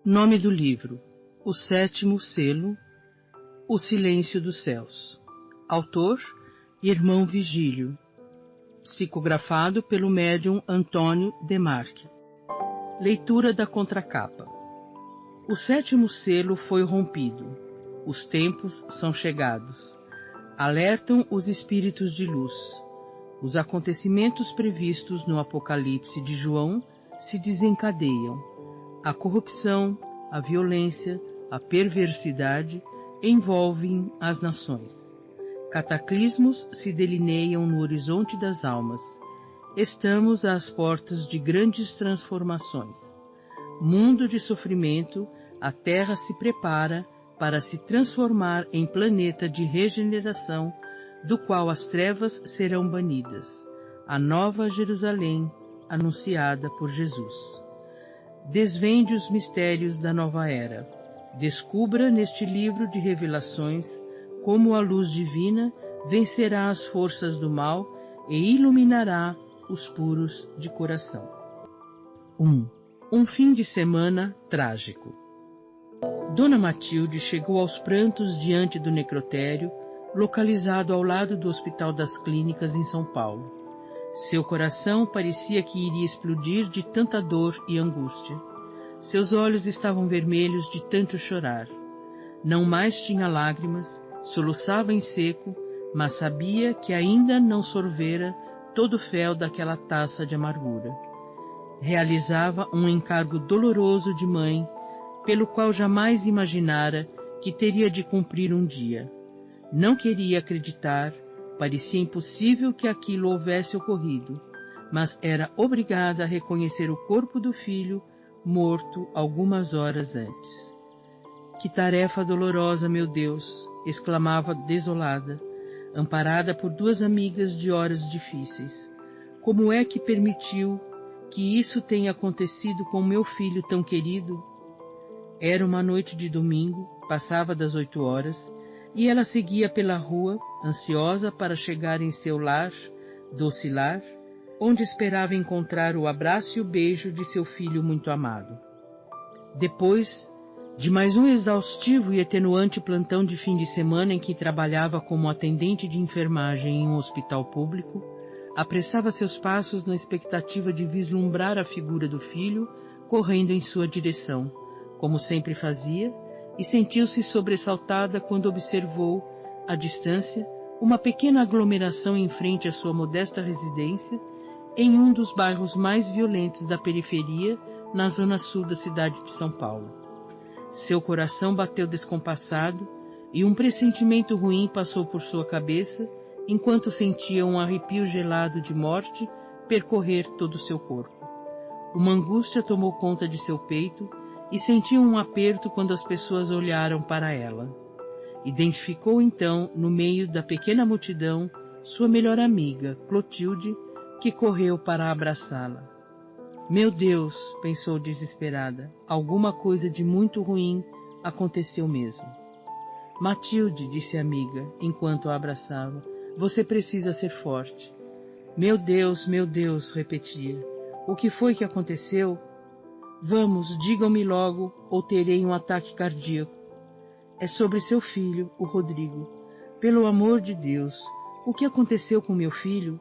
Nome do livro: O Sétimo Selo, O Silêncio dos Céus. Autor: Irmão Vigílio. Psicografado pelo médium Antônio Demarque. Leitura da contracapa. O sétimo selo foi rompido. Os tempos são chegados. Alertam os espíritos de luz. Os acontecimentos previstos no Apocalipse de João se desencadeiam. A corrupção, a violência, a perversidade envolvem as nações. Cataclismos se delineiam no horizonte das almas. Estamos às portas de grandes transformações. Mundo de sofrimento, a Terra se prepara para se transformar em planeta de regeneração, do qual as trevas serão banidas. A Nova Jerusalém, anunciada por Jesus. Desvende os mistérios da nova era. Descubra neste livro de revelações como a luz divina vencerá as forças do mal e iluminará os puros de coração. 1. Um fim de semana trágico. Dona Matilde chegou aos prantos diante do necrotério, localizado ao lado do Hospital das Clínicas em São Paulo. Seu coração parecia que iria explodir de tanta dor e angústia. Seus olhos estavam vermelhos de tanto chorar. Não mais tinha lágrimas, soluçava em seco, mas sabia que ainda não sorvera todo o fel daquela taça de amargura. Realizava um encargo doloroso de mãe, pelo qual jamais imaginara que teria de cumprir um dia. Não queria acreditar, parecia impossível que aquilo houvesse ocorrido, mas era obrigada a reconhecer o corpo do filho morto algumas horas antes. Que tarefa dolorosa, meu Deus! Exclamava desolada, amparada por duas amigas de horas difíceis. Como é que permitiu que isso tenha acontecido com meu filho tão querido? Era uma noite de domingo, passava das 8 horas, e ela seguia pela rua, ansiosa para chegar em seu lar, doce lar, onde esperava encontrar o abraço e o beijo de seu filho muito amado. Depois de mais um exaustivo e extenuante plantão de fim de semana em que trabalhava como atendente de enfermagem em um hospital público, apressava seus passos na expectativa de vislumbrar a figura do filho correndo em sua direção, como sempre fazia, e sentiu-se sobressaltada quando observou, à distância, uma pequena aglomeração em frente à sua modesta residência, em um dos bairros mais violentos da periferia, na zona sul da cidade de São Paulo. Seu coração bateu descompassado e um pressentimento ruim passou por sua cabeça, enquanto sentia um arrepio gelado de morte percorrer todo o seu corpo. Uma angústia tomou conta de seu peito e sentiu um aperto quando as pessoas olharam para ela. Identificou então, no meio da pequena multidão, sua melhor amiga, Clotilde, que correu para abraçá-la. Meu Deus, pensou desesperada, alguma coisa de muito ruim aconteceu mesmo. Matilde, disse a amiga, enquanto a abraçava, você precisa ser forte. Meu Deus, repetia. O que foi que aconteceu? Vamos, digam-me logo, ou terei um ataque cardíaco. É sobre seu filho, o Rodrigo. Pelo amor de Deus, o que aconteceu com meu filho?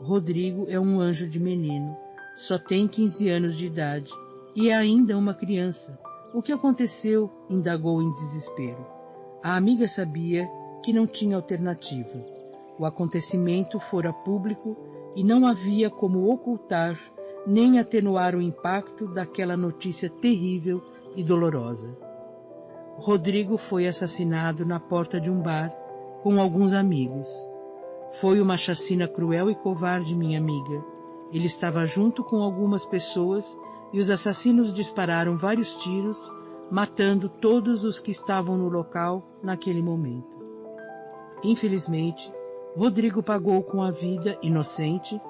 Rodrigo é um anjo de menino. Só tem 15 anos de idade e é ainda uma criança. O que aconteceu? Indagou em desespero. A amiga sabia que não tinha alternativa. O acontecimento fora público e não havia como ocultar nem atenuar o impacto daquela notícia terrível e dolorosa. Rodrigo foi assassinado na porta de um bar com alguns amigos. Foi uma chacina cruel e covarde, minha amiga. Ele estava junto com algumas pessoas e os assassinos dispararam vários tiros, matando todos os que estavam no local naquele momento. Infelizmente, Rodrigo pagou com a vida, inocente,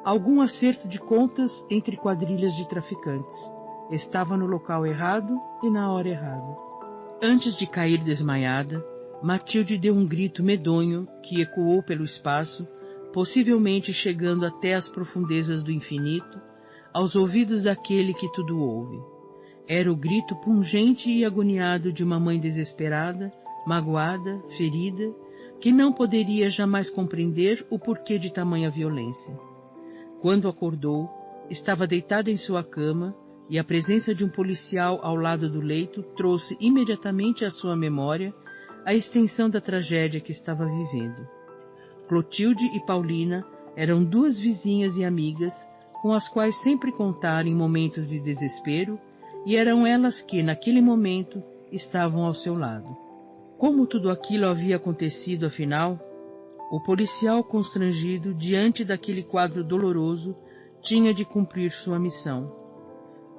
algum acerto de contas entre quadrilhas de traficantes. Estava no local errado e na hora errada. Antes de cair desmaiada, Matilde deu um grito medonho que ecoou pelo espaço, possivelmente chegando até as profundezas do infinito, aos ouvidos daquele que tudo ouve. Era o grito pungente e agoniado de uma mãe desesperada, magoada, ferida, que não poderia jamais compreender o porquê de tamanha violência. Quando acordou, estava deitada em sua cama e a presença de um policial ao lado do leito trouxe imediatamente à sua memória a extensão da tragédia que estava vivendo. Clotilde e Paulina eram duas vizinhas e amigas com as quais sempre contara em momentos de desespero, e eram elas que, naquele momento, estavam ao seu lado. Como tudo aquilo havia acontecido, afinal? O policial, constrangido diante daquele quadro doloroso, tinha de cumprir sua missão.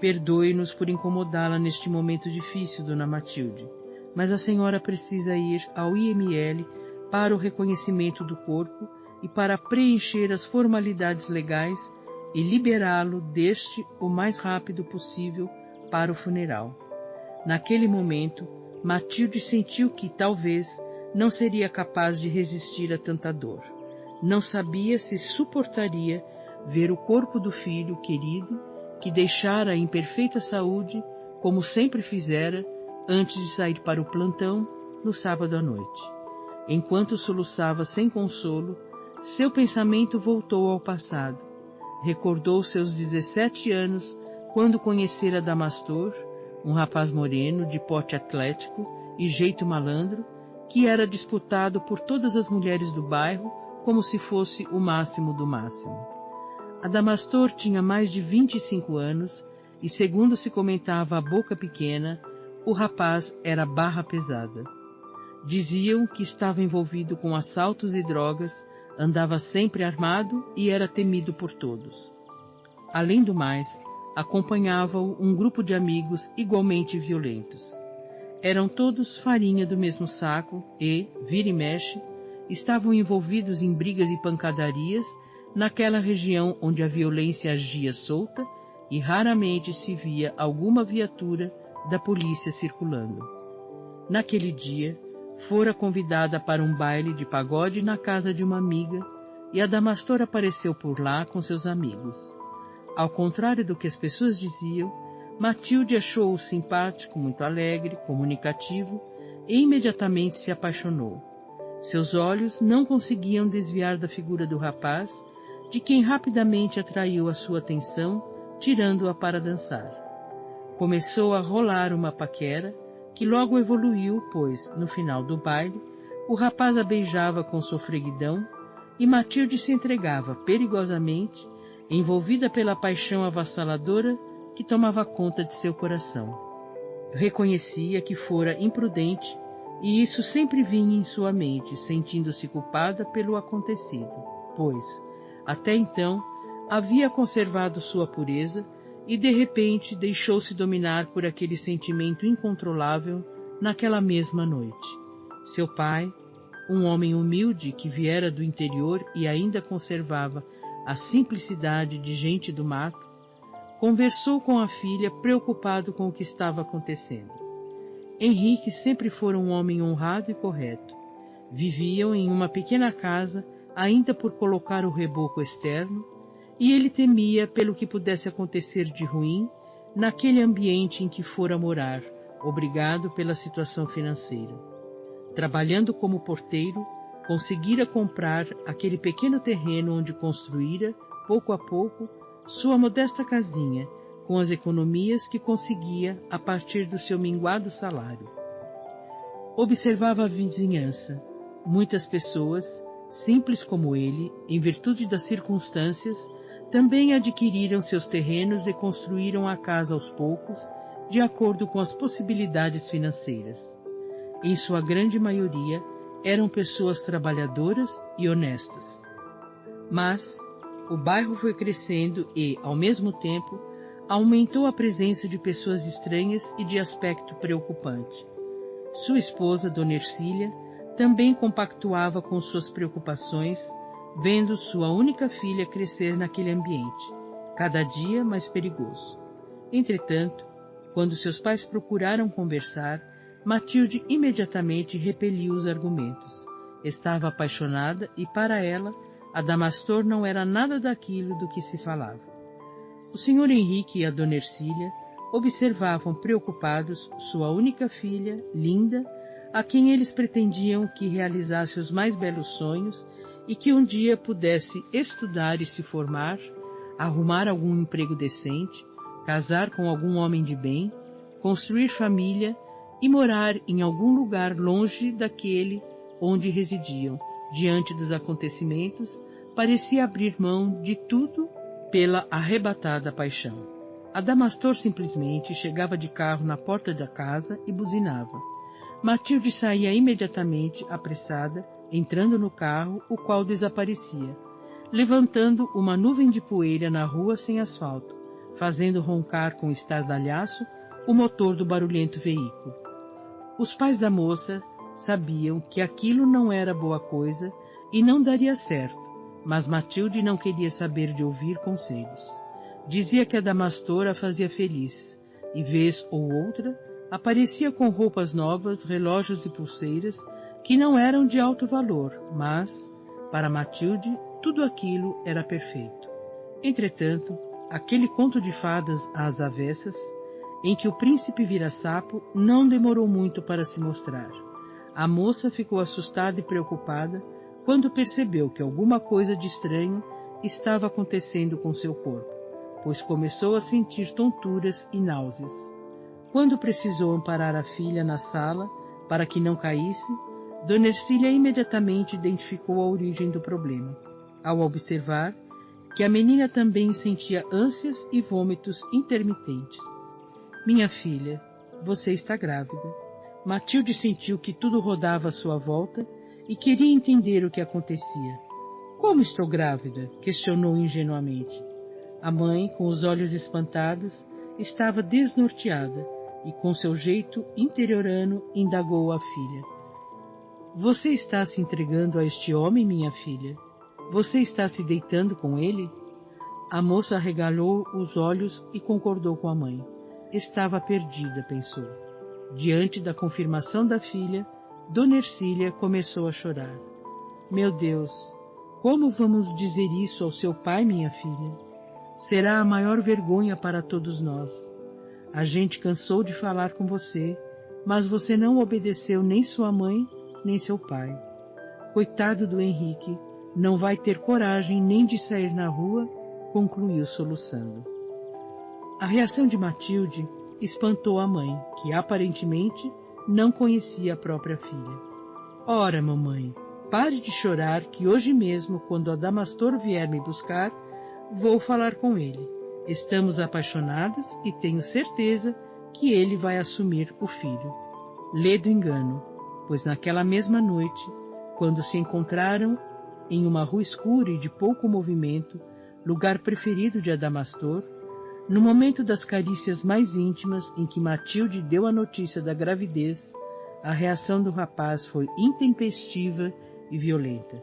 Perdoe-nos por incomodá-la neste momento difícil, Dona Matilde, mas a senhora precisa ir ao IML para o reconhecimento do corpo e para preencher as formalidades legais e liberá-lo deste o mais rápido possível para o funeral. Naquele momento, Matilde sentiu que, talvez, não seria capaz de resistir a tanta dor. Não sabia se suportaria ver o corpo do filho querido, que deixara em perfeita saúde, como sempre fizera, antes de sair para o plantão, no sábado à noite. Enquanto soluçava sem consolo, seu pensamento voltou ao passado. Recordou seus 17 anos, quando conhecera Damastor, um rapaz moreno, de porte atlético e jeito malandro, que era disputado por todas as mulheres do bairro como se fosse o máximo do máximo. Adamastor tinha mais de 25 anos e, segundo se comentava à boca pequena, o rapaz era barra pesada. Diziam que estava envolvido com assaltos e drogas, andava sempre armado e era temido por todos. Além do mais, acompanhava-o um grupo de amigos igualmente violentos. Eram todos farinha do mesmo saco e, vira e mexe, estavam envolvidos em brigas e pancadarias naquela região onde a violência agia solta e raramente se via alguma viatura da polícia circulando. Naquele dia, fora convidada para um baile de pagode na casa de uma amiga e Adamastor apareceu por lá com seus amigos. Ao contrário do que as pessoas diziam, Matilde achou-o simpático, muito alegre, comunicativo e imediatamente se apaixonou. Seus olhos não conseguiam desviar da figura do rapaz, de quem rapidamente atraiu a sua atenção, tirando-a para dançar. Começou a rolar uma paquera, que logo evoluiu, pois, no final do baile, o rapaz a beijava com sofreguidão e Matilde se entregava perigosamente, envolvida pela paixão avassaladora que tomava conta de seu coração. Reconhecia que fora imprudente e isso sempre vinha em sua mente, sentindo-se culpada pelo acontecido, pois, até então, havia conservado sua pureza e, de repente, deixou-se dominar por aquele sentimento incontrolável naquela mesma noite. Seu pai, um homem humilde que viera do interior e ainda conservava a simplicidade de gente do mato, conversou com a filha preocupado com o que estava acontecendo. Henrique sempre fora um homem honrado e correto. Viviam em uma pequena casa, ainda por colocar o reboco externo, e ele temia pelo que pudesse acontecer de ruim naquele ambiente em que fora morar, obrigado pela situação financeira. Trabalhando como porteiro, conseguira comprar aquele pequeno terreno onde construíra, pouco a pouco, sua modesta casinha, com as economias que conseguia a partir do seu minguado salário. Observava a vizinhança. Muitas pessoas, simples como ele, em virtude das circunstâncias, também adquiriram seus terrenos e construíram a casa aos poucos, de acordo com as possibilidades financeiras. Em sua grande maioria, eram pessoas trabalhadoras e honestas. Mas o bairro foi crescendo e, ao mesmo tempo, aumentou a presença de pessoas estranhas e de aspecto preocupante. Sua esposa, Dona Ercília, também compactuava com suas preocupações, vendo sua única filha crescer naquele ambiente, cada dia mais perigoso. Entretanto, quando seus pais procuraram conversar, Matilde imediatamente repeliu os argumentos. Estava apaixonada e, para ela, Adamastor não era nada daquilo do que se falava. O Sr. Henrique e a Dona Ercília observavam preocupados sua única filha, linda, a quem eles pretendiam que realizasse os mais belos sonhos e que um dia pudesse estudar e se formar, arrumar algum emprego decente, casar com algum homem de bem, construir família e morar em algum lugar longe daquele onde residiam. Diante dos acontecimentos, parecia abrir mão de tudo pela arrebatada paixão. Adamastor simplesmente chegava de carro na porta da casa e buzinava. Matilde saía imediatamente, apressada, entrando no carro, o qual desaparecia, levantando uma nuvem de poeira na rua sem asfalto, fazendo roncar com estardalhaço o motor do barulhento veículo. Os pais da moça sabiam que aquilo não era boa coisa e não daria certo, mas Matilde não queria saber de ouvir conselhos. Dizia que Adamastor a fazia feliz, e vez ou outra aparecia com roupas novas, relógios e pulseiras que não eram de alto valor, mas, para Matilde, tudo aquilo era perfeito. Entretanto, aquele conto de fadas às avessas, em que o príncipe vira sapo, não demorou muito para se mostrar. A moça ficou assustada e preocupada quando percebeu que alguma coisa de estranho estava acontecendo com seu corpo, pois começou a sentir tonturas e náuseas. Quando precisou amparar a filha na sala para que não caísse, Dona Ercília imediatamente identificou a origem do problema, ao observar que a menina também sentia ânsias e vômitos intermitentes. Minha filha, você está grávida. Matilde sentiu que tudo rodava à sua volta e queria entender o que acontecia. Como estou grávida? Questionou ingenuamente. A mãe, com os olhos espantados, estava desnorteada e, com seu jeito interiorano, indagou a filha. Você está se entregando a este homem, minha filha? Você está se deitando com ele? A moça arregalou os olhos e concordou com a mãe. Estava perdida, pensou. Diante da confirmação da filha, Dona Ercília começou a chorar. Meu Deus, como vamos dizer isso ao seu pai, minha filha? Será a maior vergonha para todos nós. A gente cansou de falar com você, mas você não obedeceu nem sua mãe, nem seu pai. Coitado do Henrique, não vai ter coragem nem de sair na rua, concluiu soluçando. A reação de Matilde espantou a mãe, que aparentemente não conhecia a própria filha. Ora, mamãe, pare de chorar que hoje mesmo, quando Adamastor vier me buscar, vou falar com ele. Estamos apaixonados e tenho certeza que ele vai assumir o filho. Lê do engano, pois naquela mesma noite, quando se encontraram em uma rua escura e de pouco movimento, lugar preferido de Adamastor, no momento das carícias mais íntimas em que Matilde deu a notícia da gravidez, a reação do rapaz foi intempestiva e violenta.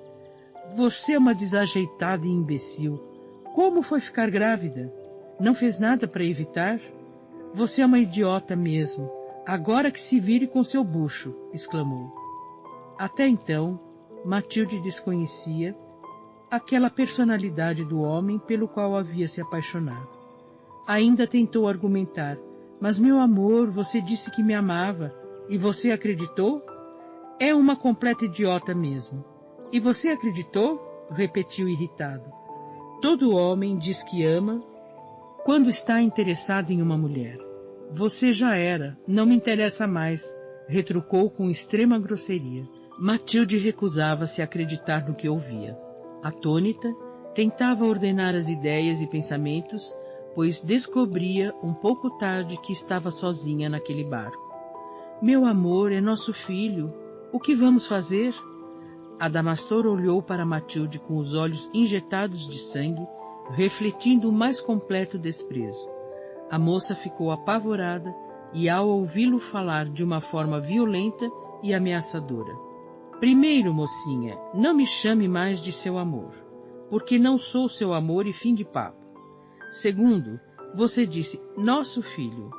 Você é uma desajeitada e imbecil. Como foi ficar grávida? Não fez nada para evitar? Você é uma idiota mesmo. Agora que se vire com seu bucho, exclamou. Até então, Matilde desconhecia aquela personalidade do homem pelo qual havia se apaixonado. Ainda tentou argumentar, mas meu amor, você disse que me amava, e você acreditou? É uma completa idiota mesmo. E você acreditou? Repetiu irritado. Todo homem diz que ama quando está interessado em uma mulher. Você já era, não me interessa mais, retrucou com extrema grosseria. Matilde recusava-se a acreditar no que ouvia. Atônita, tentava ordenar as ideias e pensamentos, pois descobria um pouco tarde que estava sozinha naquele barco. Meu amor, é nosso filho. O que vamos fazer? Adamastor olhou para Matilde com os olhos injetados de sangue, refletindo o mais completo desprezo. A moça ficou apavorada e, ao ouvi-lo falar de uma forma violenta e ameaçadora. Primeiro, mocinha, não me chame mais de seu amor, porque não sou seu amor e fim de papo. Segundo, você disse, nosso filho.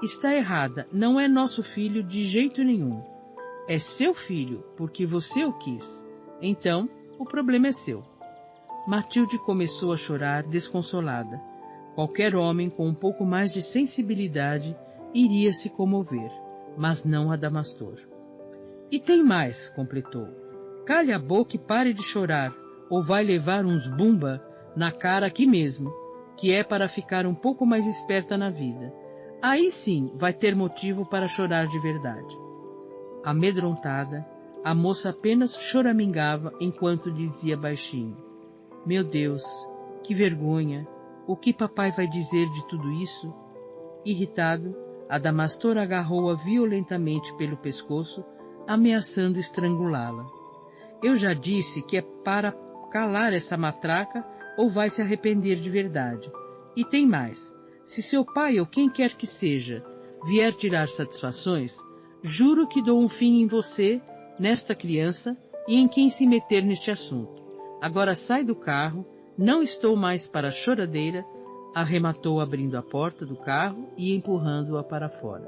Está errada, não é nosso filho de jeito nenhum. É seu filho, porque você o quis. Então, o problema é seu. Matilde começou a chorar desconsolada. Qualquer homem com um pouco mais de sensibilidade iria se comover, mas não Adamastor. E tem mais, completou. Calhe a boca e pare de chorar, ou vai levar uns bumba na cara aqui mesmo, que é para ficar um pouco mais esperta na vida. Aí sim vai ter motivo para chorar de verdade. Amedrontada, a moça apenas choramingava enquanto dizia baixinho: Meu Deus, que vergonha! O que papai vai dizer de tudo isso? Irritado, Adamastor agarrou-a violentamente pelo pescoço, ameaçando estrangulá-la. Eu já disse que é para calar essa matraca ou vai se arrepender de verdade. E tem mais. Se seu pai ou quem quer que seja vier tirar satisfações, juro que dou um fim em você, nesta criança e em quem se meter neste assunto. Agora sai do carro, não estou mais para a choradeira, arrematou abrindo a porta do carro e empurrando-a para fora.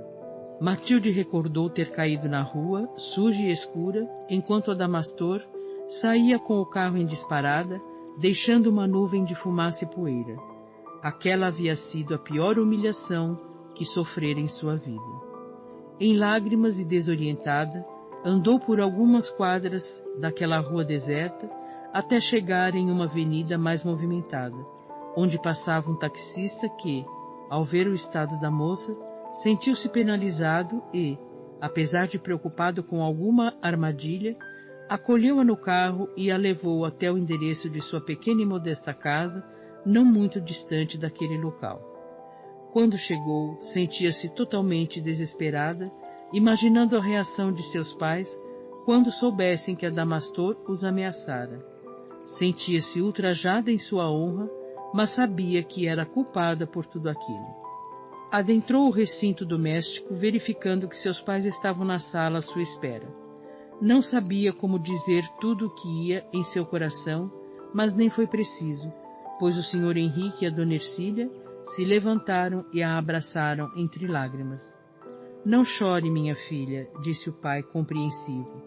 Matilde recordou ter caído na rua, suja e escura, enquanto Adamastor saía com o carro em disparada, deixando uma nuvem de fumaça e poeira. Aquela havia sido a pior humilhação que sofrera em sua vida. Em lágrimas e desorientada, andou por algumas quadras daquela rua deserta até chegar em uma avenida mais movimentada, onde passava um taxista que, ao ver o estado da moça, sentiu-se penalizado e, apesar de preocupado com alguma armadilha, acolheu-a no carro e a levou até o endereço de sua pequena e modesta casa, não muito distante daquele local. Quando chegou, sentia-se totalmente desesperada, imaginando a reação de seus pais quando soubessem que Adamastor os ameaçara. Sentia-se ultrajada em sua honra, mas sabia que era culpada por tudo aquilo. Adentrou o recinto doméstico, verificando que seus pais estavam na sala à sua espera. Não sabia como dizer tudo o que ia em seu coração, mas nem foi preciso, pois o Sr. Henrique e a Dona Ercília se levantaram e a abraçaram entre lágrimas. Não chore, minha filha, disse o pai compreensivo.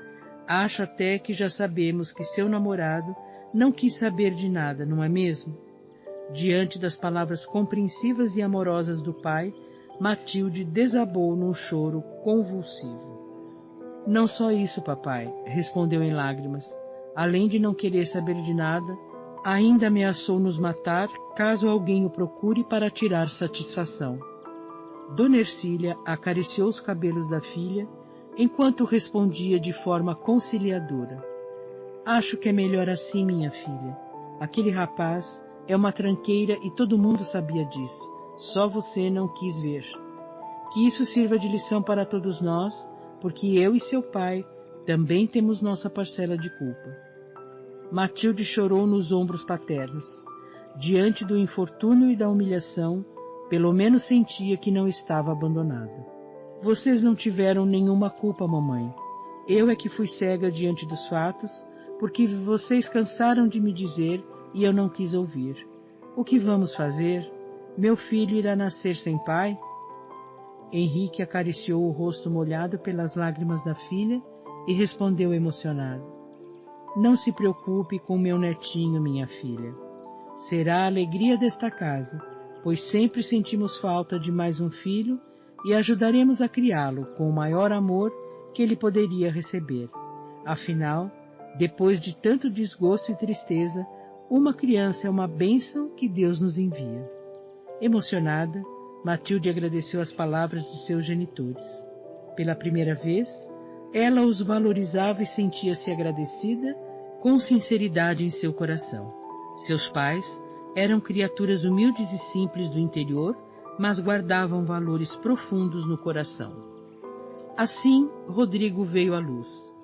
Acho até que já sabemos que seu namorado não quis saber de nada, não é mesmo? Diante das palavras compreensivas e amorosas do pai, Matilde desabou num choro convulsivo. Não só isso, papai, respondeu em lágrimas. Além de não querer saber de nada, ainda ameaçou nos matar caso alguém o procure para tirar satisfação. Dona Ercília acariciou os cabelos da filha, enquanto respondia de forma conciliadora. Acho que é melhor assim, minha filha. Aquele rapaz é uma tranqueira e todo mundo sabia disso. Só você não quis ver. Que isso sirva de lição para todos nós, porque eu e seu pai também temos nossa parcela de culpa. Matilde chorou nos ombros paternos. Diante do infortúnio e da humilhação, pelo menos sentia que não estava abandonada. Vocês não tiveram nenhuma culpa, mamãe. Eu é que fui cega diante dos fatos, porque vocês cansaram de me dizer e eu não quis ouvir. O que vamos fazer? Meu filho irá nascer sem pai? Henrique acariciou o rosto molhado pelas lágrimas da filha e respondeu emocionado. Não se preocupe com meu netinho, minha filha. Será a alegria desta casa, pois sempre sentimos falta de mais um filho e ajudaremos a criá-lo com o maior amor que ele poderia receber. Afinal, depois de tanto desgosto e tristeza, uma criança é uma bênção que Deus nos envia. Emocionada, Matilde agradeceu as palavras de seus genitores. Pela primeira vez, ela os valorizava e sentia-se agradecida com sinceridade em seu coração. Seus pais eram criaturas humildes e simples do interior, mas guardavam valores profundos no coração. Assim, Rodrigo veio à luz.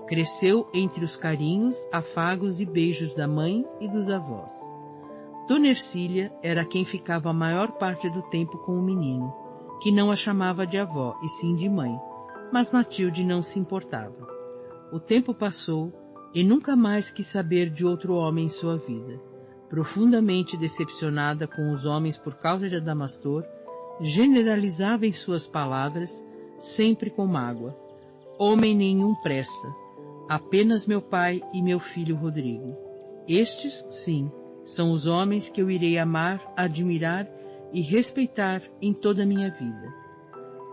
Cresceu entre os carinhos, afagos e beijos da mãe e dos avós. Dona Ercília era quem ficava a maior parte do tempo com o menino, que não a chamava de avó, e sim de mãe, mas Matilde não se importava. O tempo passou e nunca mais quis saber de outro homem em sua vida. Profundamente decepcionada com os homens por causa de Adamastor, generalizava em suas palavras, sempre com mágoa. Homem nenhum presta, apenas meu pai e meu filho Rodrigo. Estes, sim, são os homens que eu irei amar, admirar e respeitar em toda a minha vida.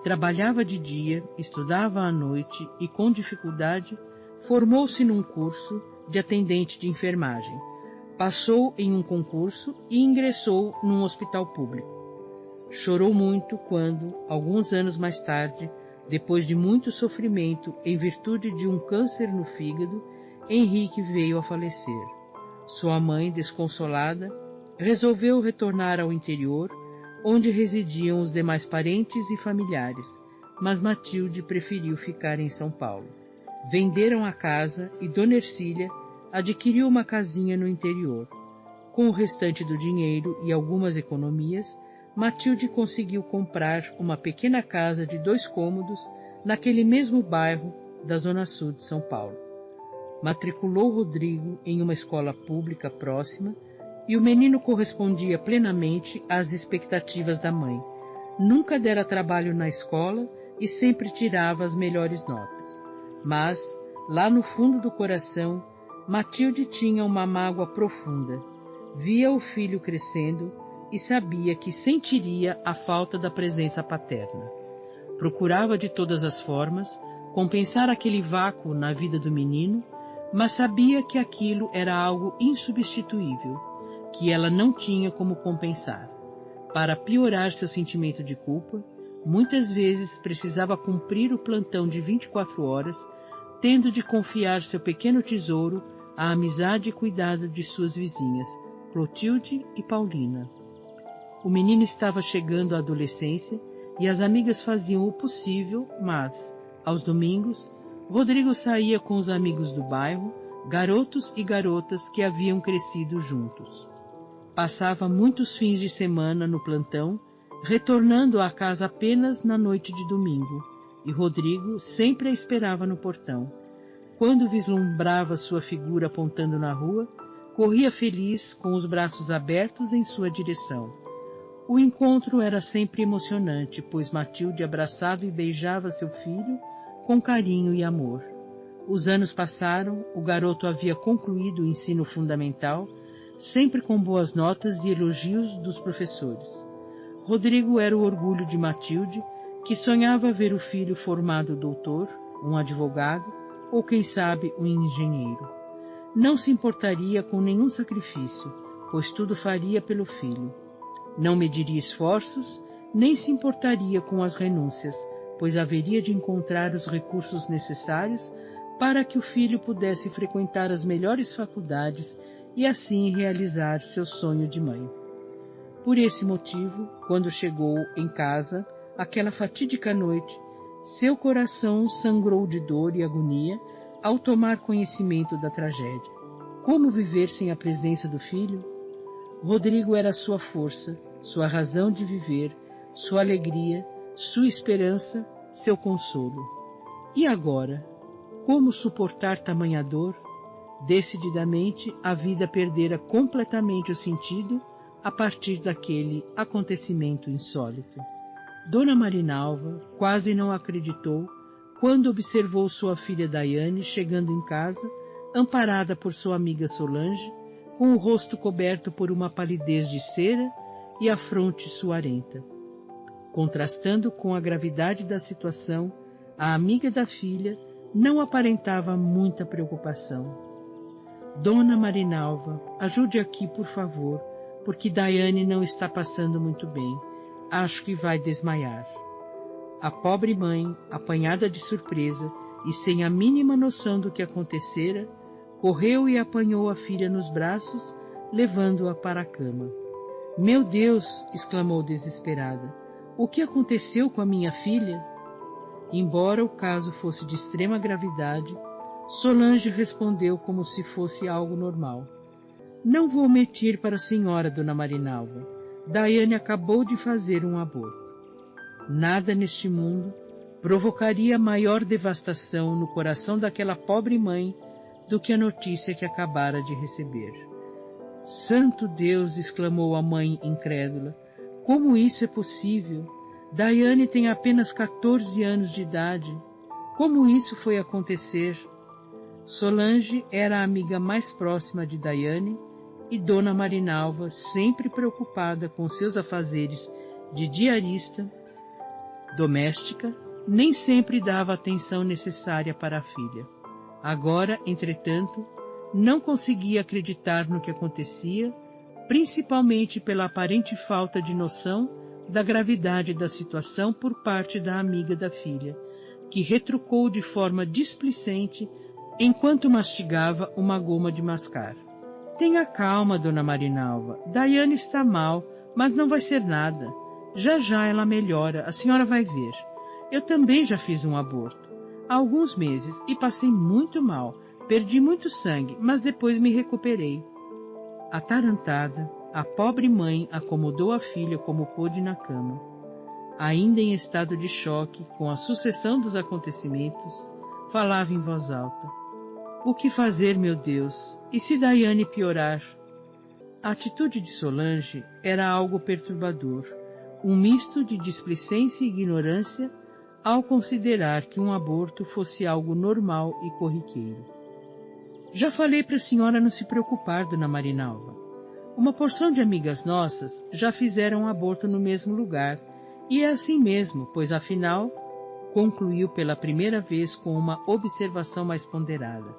Trabalhava de dia, estudava à noite e, com dificuldade, formou-se num curso de atendente de enfermagem. Passou em um concurso e ingressou num hospital público. Chorou muito quando, alguns anos mais tarde, depois de muito sofrimento em virtude de um câncer no fígado, Henrique veio a falecer. Sua mãe, desconsolada, resolveu retornar ao interior, onde residiam os demais parentes e familiares, mas Matilde preferiu ficar em São Paulo. Venderam a casa e Dona Ercília adquiriu uma casinha no interior. Com o restante do dinheiro e algumas economias, Matilde conseguiu comprar uma pequena casa de 2 cômodos naquele mesmo bairro da Zona Sul de São Paulo. Matriculou Rodrigo em uma escola pública próxima e o menino correspondia plenamente às expectativas da mãe. Nunca dera trabalho na escola e sempre tirava as melhores notas. Mas, lá no fundo do coração, Matilde tinha uma mágoa profunda. Via o filho crescendo e sabia que sentiria a falta da presença paterna. Procurava de todas as formas compensar aquele vácuo na vida do menino, mas sabia que aquilo era algo insubstituível, que ela não tinha como compensar. Para piorar seu sentimento de culpa, muitas vezes precisava cumprir o plantão de 24 horas, tendo de confiar seu pequeno tesouro à amizade e cuidado de suas vizinhas, Clotilde e Paulina. O menino estava chegando à adolescência e as amigas faziam o possível, mas, aos domingos, Rodrigo saía com os amigos do bairro, garotos e garotas que haviam crescido juntos. Passava muitos fins de semana no plantão, retornando à casa apenas na noite de domingo, e Rodrigo sempre a esperava no portão. Quando vislumbrava sua figura apontando na rua, corria feliz com os braços abertos em sua direção. O encontro era sempre emocionante, pois Matilde abraçava e beijava seu filho com carinho e amor. Os anos passaram, o garoto havia concluído o ensino fundamental, sempre com boas notas e elogios dos professores. Rodrigo era o orgulho de Matilde, que sonhava ver o filho formado doutor, um advogado ou, quem sabe, um engenheiro. Não se importaria com nenhum sacrifício, pois tudo faria pelo filho. Não mediria esforços, nem se importaria com as renúncias, pois haveria de encontrar os recursos necessários para que o filho pudesse frequentar as melhores faculdades e assim realizar seu sonho de mãe. Por esse motivo, quando chegou em casa, aquela fatídica noite, seu coração sangrou de dor e agonia ao tomar conhecimento da tragédia. Como viver sem a presença do filho? Rodrigo era sua força, sua razão de viver, sua alegria, sua esperança, seu consolo. E agora, como suportar tamanha dor? Decididamente, a vida perdera completamente o sentido a partir daquele acontecimento insólito. Dona Marinalva quase não acreditou quando observou sua filha Daiane chegando em casa, amparada por sua amiga Solange, com o rosto coberto por uma palidez de cera e a fronte suarenta. Contrastando com a gravidade da situação, a amiga da filha não aparentava muita preocupação. Dona Marinalva, ajude aqui, por favor, porque Daiane não está passando muito bem. Acho que vai desmaiar. A pobre mãe, apanhada de surpresa e sem a mínima noção do que acontecera, correu e apanhou a filha nos braços, levando-a para a cama. Meu Deus! Exclamou desesperada. O que aconteceu com a minha filha? Embora o caso fosse de extrema gravidade, Solange respondeu como se fosse algo normal. Não vou mentir para a senhora, Dona Marinalva. Daiane acabou de fazer um aborto. Nada neste mundo provocaria maior devastação no coração daquela pobre mãe do que a notícia que acabara de receber. Santo Deus! Exclamou a mãe incrédula. Como isso é possível? Daiane tem apenas 14 anos de idade. Como isso foi acontecer? Solange era a amiga mais próxima de Daiane, e Dona Marinalva, sempre preocupada com seus afazeres de diarista doméstica, nem sempre dava a atenção necessária para a filha. Agora, entretanto, não conseguia acreditar no que acontecia, principalmente pela aparente falta de noção da gravidade da situação por parte da amiga da filha, que retrucou de forma displicente enquanto mastigava uma goma de mascar. Tenha calma, Dona Marinalva. Daiane está mal, mas não vai ser nada. Já já ela melhora, a senhora vai ver. Eu também já fiz um aborto, há alguns meses, e passei muito mal. Perdi muito sangue, mas depois me recuperei. Atarantada, a pobre mãe acomodou a filha como pôde na cama. Ainda em estado de choque com a sucessão dos acontecimentos, falava em voz alta. O que fazer, meu Deus? E se Daiane piorar? A atitude de Solange era algo perturbador, um misto de displicência e ignorância ao considerar que um aborto fosse algo normal e corriqueiro. Já falei para a senhora não se preocupar, Dona Marinalva. Uma porção de amigas nossas já fizeram um aborto no mesmo lugar, e é assim mesmo, pois afinal, concluiu pela primeira vez com uma observação mais ponderada.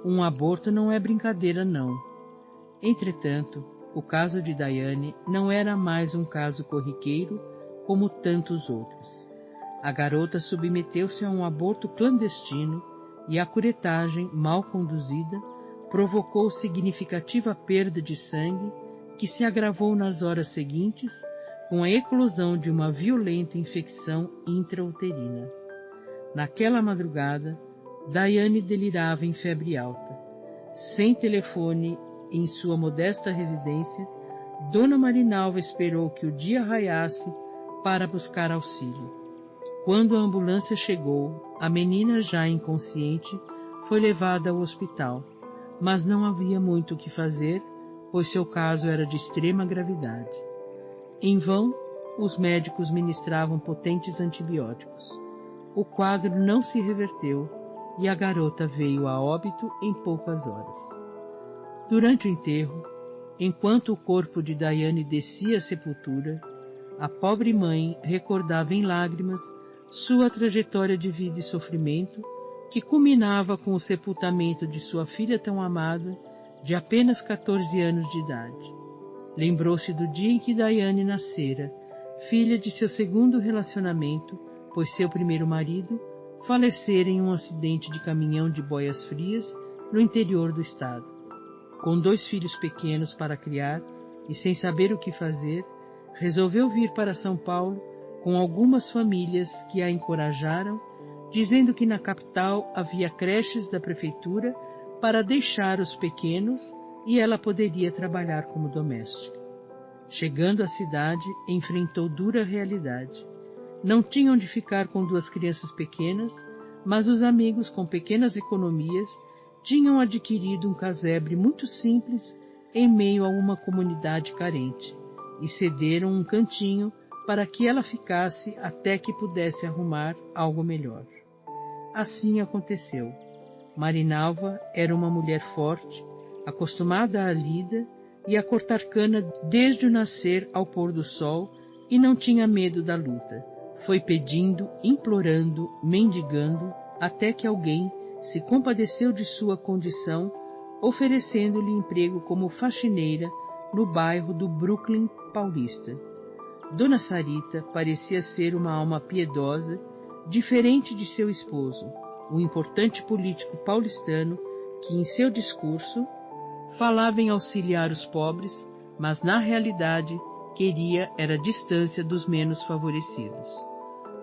Um aborto não é brincadeira, não. Entretanto, o caso de Daiane não era mais um caso corriqueiro como tantos outros. A garota submeteu-se a um aborto clandestino e a curetagem, mal conduzida, provocou significativa perda de sangue que se agravou nas horas seguintes com a eclosão de uma violenta infecção intrauterina. Naquela madrugada, Daiane delirava em febre alta. Sem telefone em sua modesta residência, Dona Marinalva esperou que o dia raiasse para buscar auxílio. Quando a ambulância chegou, a menina, já inconsciente, foi levada ao hospital, mas não havia muito o que fazer, pois seu caso era de extrema gravidade. Em vão, os médicos ministravam potentes antibióticos. O quadro não se reverteu e a garota veio a óbito em poucas horas. Durante o enterro, enquanto o corpo de Daiane descia à sepultura, a pobre mãe recordava em lágrimas sua trajetória de vida e sofrimento, que culminava com o sepultamento de sua filha tão amada, de apenas 14 anos de idade. Lembrou-se do dia em que Daiane nascera, filha de seu segundo relacionamento, pois seu primeiro marido falecera em um acidente de caminhão de boias frias no interior do estado. Com 2 filhos pequenos para criar e sem saber o que fazer, resolveu vir para São Paulo com algumas famílias que a encorajaram, dizendo que na capital havia creches da prefeitura para deixar os pequenos e ela poderia trabalhar como doméstica. Chegando à cidade, enfrentou dura realidade. Não tinha onde ficar com 2 crianças pequenas, mas os amigos, com pequenas economias, tinham adquirido um casebre muito simples em meio a uma comunidade carente e cederam um cantinho para que ela ficasse até que pudesse arrumar algo melhor. Assim aconteceu. Marinalva era uma mulher forte, acostumada à lida e a cortar cana desde o nascer ao pôr do sol, e não tinha medo da luta. Foi pedindo, implorando, mendigando, até que alguém se compadeceu de sua condição, oferecendo-lhe emprego como faxineira no bairro do Brooklyn paulista. Dona Sarita parecia ser uma alma piedosa, diferente de seu esposo, um importante político paulistano que, em seu discurso, falava em auxiliar os pobres, mas na realidade queria era a distância dos menos favorecidos.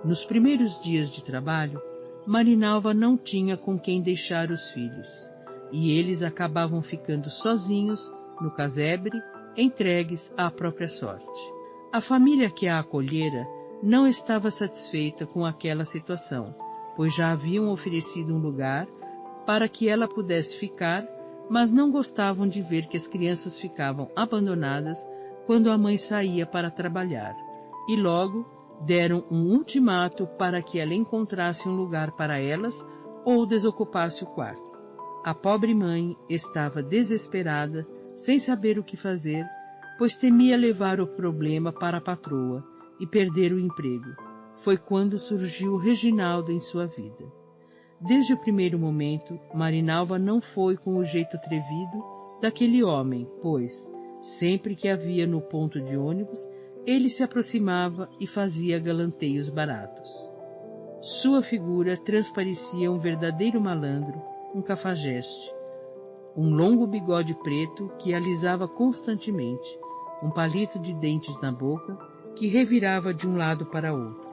Nos primeiros dias de trabalho, Marinalva não tinha com quem deixar os filhos, e eles acabavam ficando sozinhos no casebre, entregues à própria sorte. A família que a acolhera não estava satisfeita com aquela situação, pois já haviam oferecido um lugar para que ela pudesse ficar, mas não gostavam de ver que as crianças ficavam abandonadas quando a mãe saía para trabalhar, e logo deram um ultimato para que ela encontrasse um lugar para elas ou desocupasse o quarto. A pobre mãe estava desesperada, sem saber o que fazer, pois temia levar o problema para a patroa e perder o emprego. Foi quando surgiu Reginaldo em sua vida. Desde o primeiro momento, Marinalva não foi com o jeito atrevido daquele homem, pois, sempre que a via no ponto de ônibus, ele se aproximava e fazia galanteios baratos. Sua figura transparecia um verdadeiro malandro, um cafajeste. Um longo bigode preto que alisava constantemente, um palito de dentes na boca que revirava de um lado para outro.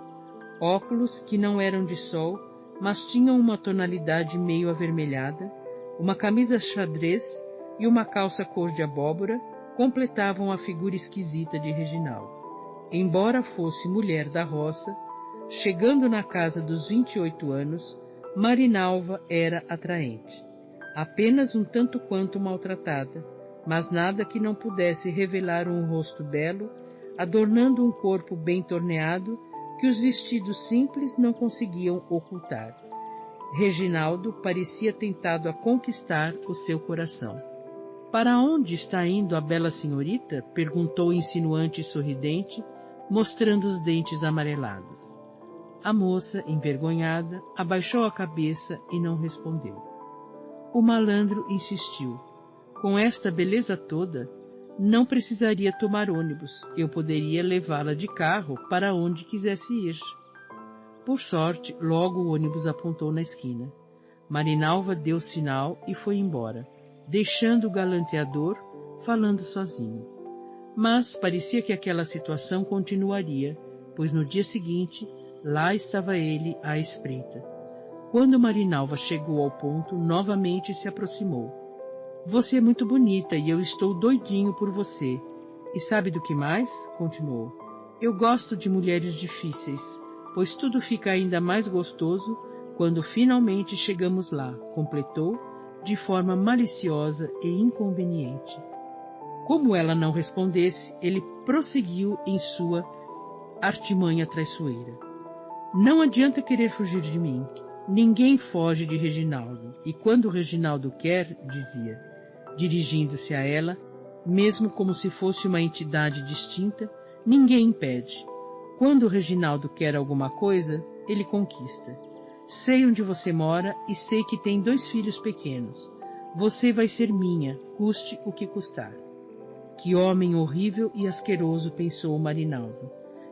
Óculos que não eram de sol, mas tinham uma tonalidade meio avermelhada, uma camisa xadrez e uma calça cor de abóbora completavam a figura esquisita de Reginaldo. Embora fosse mulher da roça, chegando na casa dos 28 anos, Marinalva era atraente. Apenas um tanto quanto maltratada, mas nada que não pudesse revelar um rosto belo, adornando um corpo bem torneado que os vestidos simples não conseguiam ocultar. Reginaldo parecia tentado a conquistar o seu coração. "Para onde está indo a bela senhorita?" perguntou insinuante e sorridente, mostrando os dentes amarelados. A moça, envergonhada, abaixou a cabeça e não respondeu. O malandro insistiu. "Com esta beleza toda, não precisaria tomar ônibus. Eu poderia levá-la de carro para onde quisesse ir." Por sorte, logo o ônibus apontou na esquina. Marinalva deu sinal e foi embora, deixando o galanteador falando sozinho. Mas parecia que aquela situação continuaria, pois no dia seguinte, lá estava ele à espreita. Quando Marinalva chegou ao ponto, novamente se aproximou. "Você é muito bonita e eu estou doidinho por você. E sabe do que mais?" continuou. "Eu gosto de mulheres difíceis, pois tudo fica ainda mais gostoso quando finalmente chegamos lá", completou, de forma maliciosa e inconveniente. Como ela não respondesse, ele prosseguiu em sua artimanha traiçoeira. "Não adianta querer fugir de mim. Ninguém foge de Reginaldo, e quando Reginaldo quer", dizia, dirigindo-se a ela, mesmo como se fosse uma entidade distinta, "ninguém impede. Quando Reginaldo quer alguma coisa, ele conquista. Sei onde você mora e sei que tem 2 filhos pequenos. Você vai ser minha, custe o que custar." Que homem horrível e asqueroso, pensou Marinalva.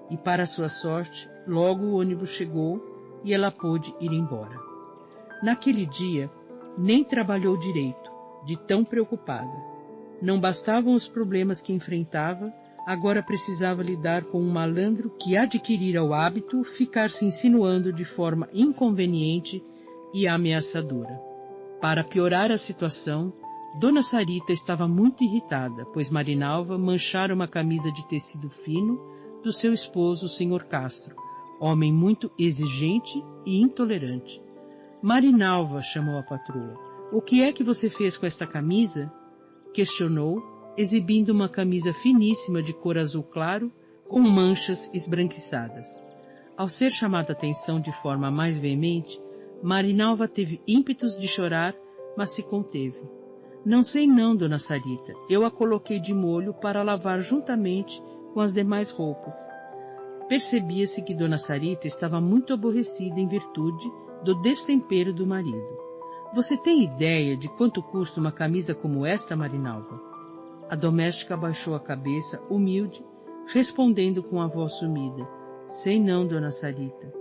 E para sua sorte, logo o ônibus chegou e ela pôde ir embora. Naquele dia, nem trabalhou direito, de tão preocupada. Não bastavam os problemas que enfrentava, agora precisava lidar com um malandro que adquirira o hábito ficar se insinuando de forma inconveniente e ameaçadora. Para piorar a situação, Dona Sarita estava muito irritada, pois Marinalva manchara uma camisa de tecido fino do seu esposo, o Sr. Castro, homem muito exigente e intolerante. "Marinalva", chamou a patroa, "o que é que você fez com esta camisa?" questionou, exibindo uma camisa finíssima de cor azul claro, com manchas esbranquiçadas. Ao ser chamada a atenção de forma mais veemente, Marinalva teve ímpetos de chorar, mas se conteve. "Não sei não, Dona Sarita. Eu a coloquei de molho para lavar juntamente com as demais roupas." Percebia-se que Dona Sarita estava muito aborrecida em virtude do destempero do marido. "Você tem ideia de quanto custa uma camisa como esta, Marinalva?" A doméstica abaixou a cabeça, humilde, respondendo com a voz sumida: "Sei não, Dona Sarita."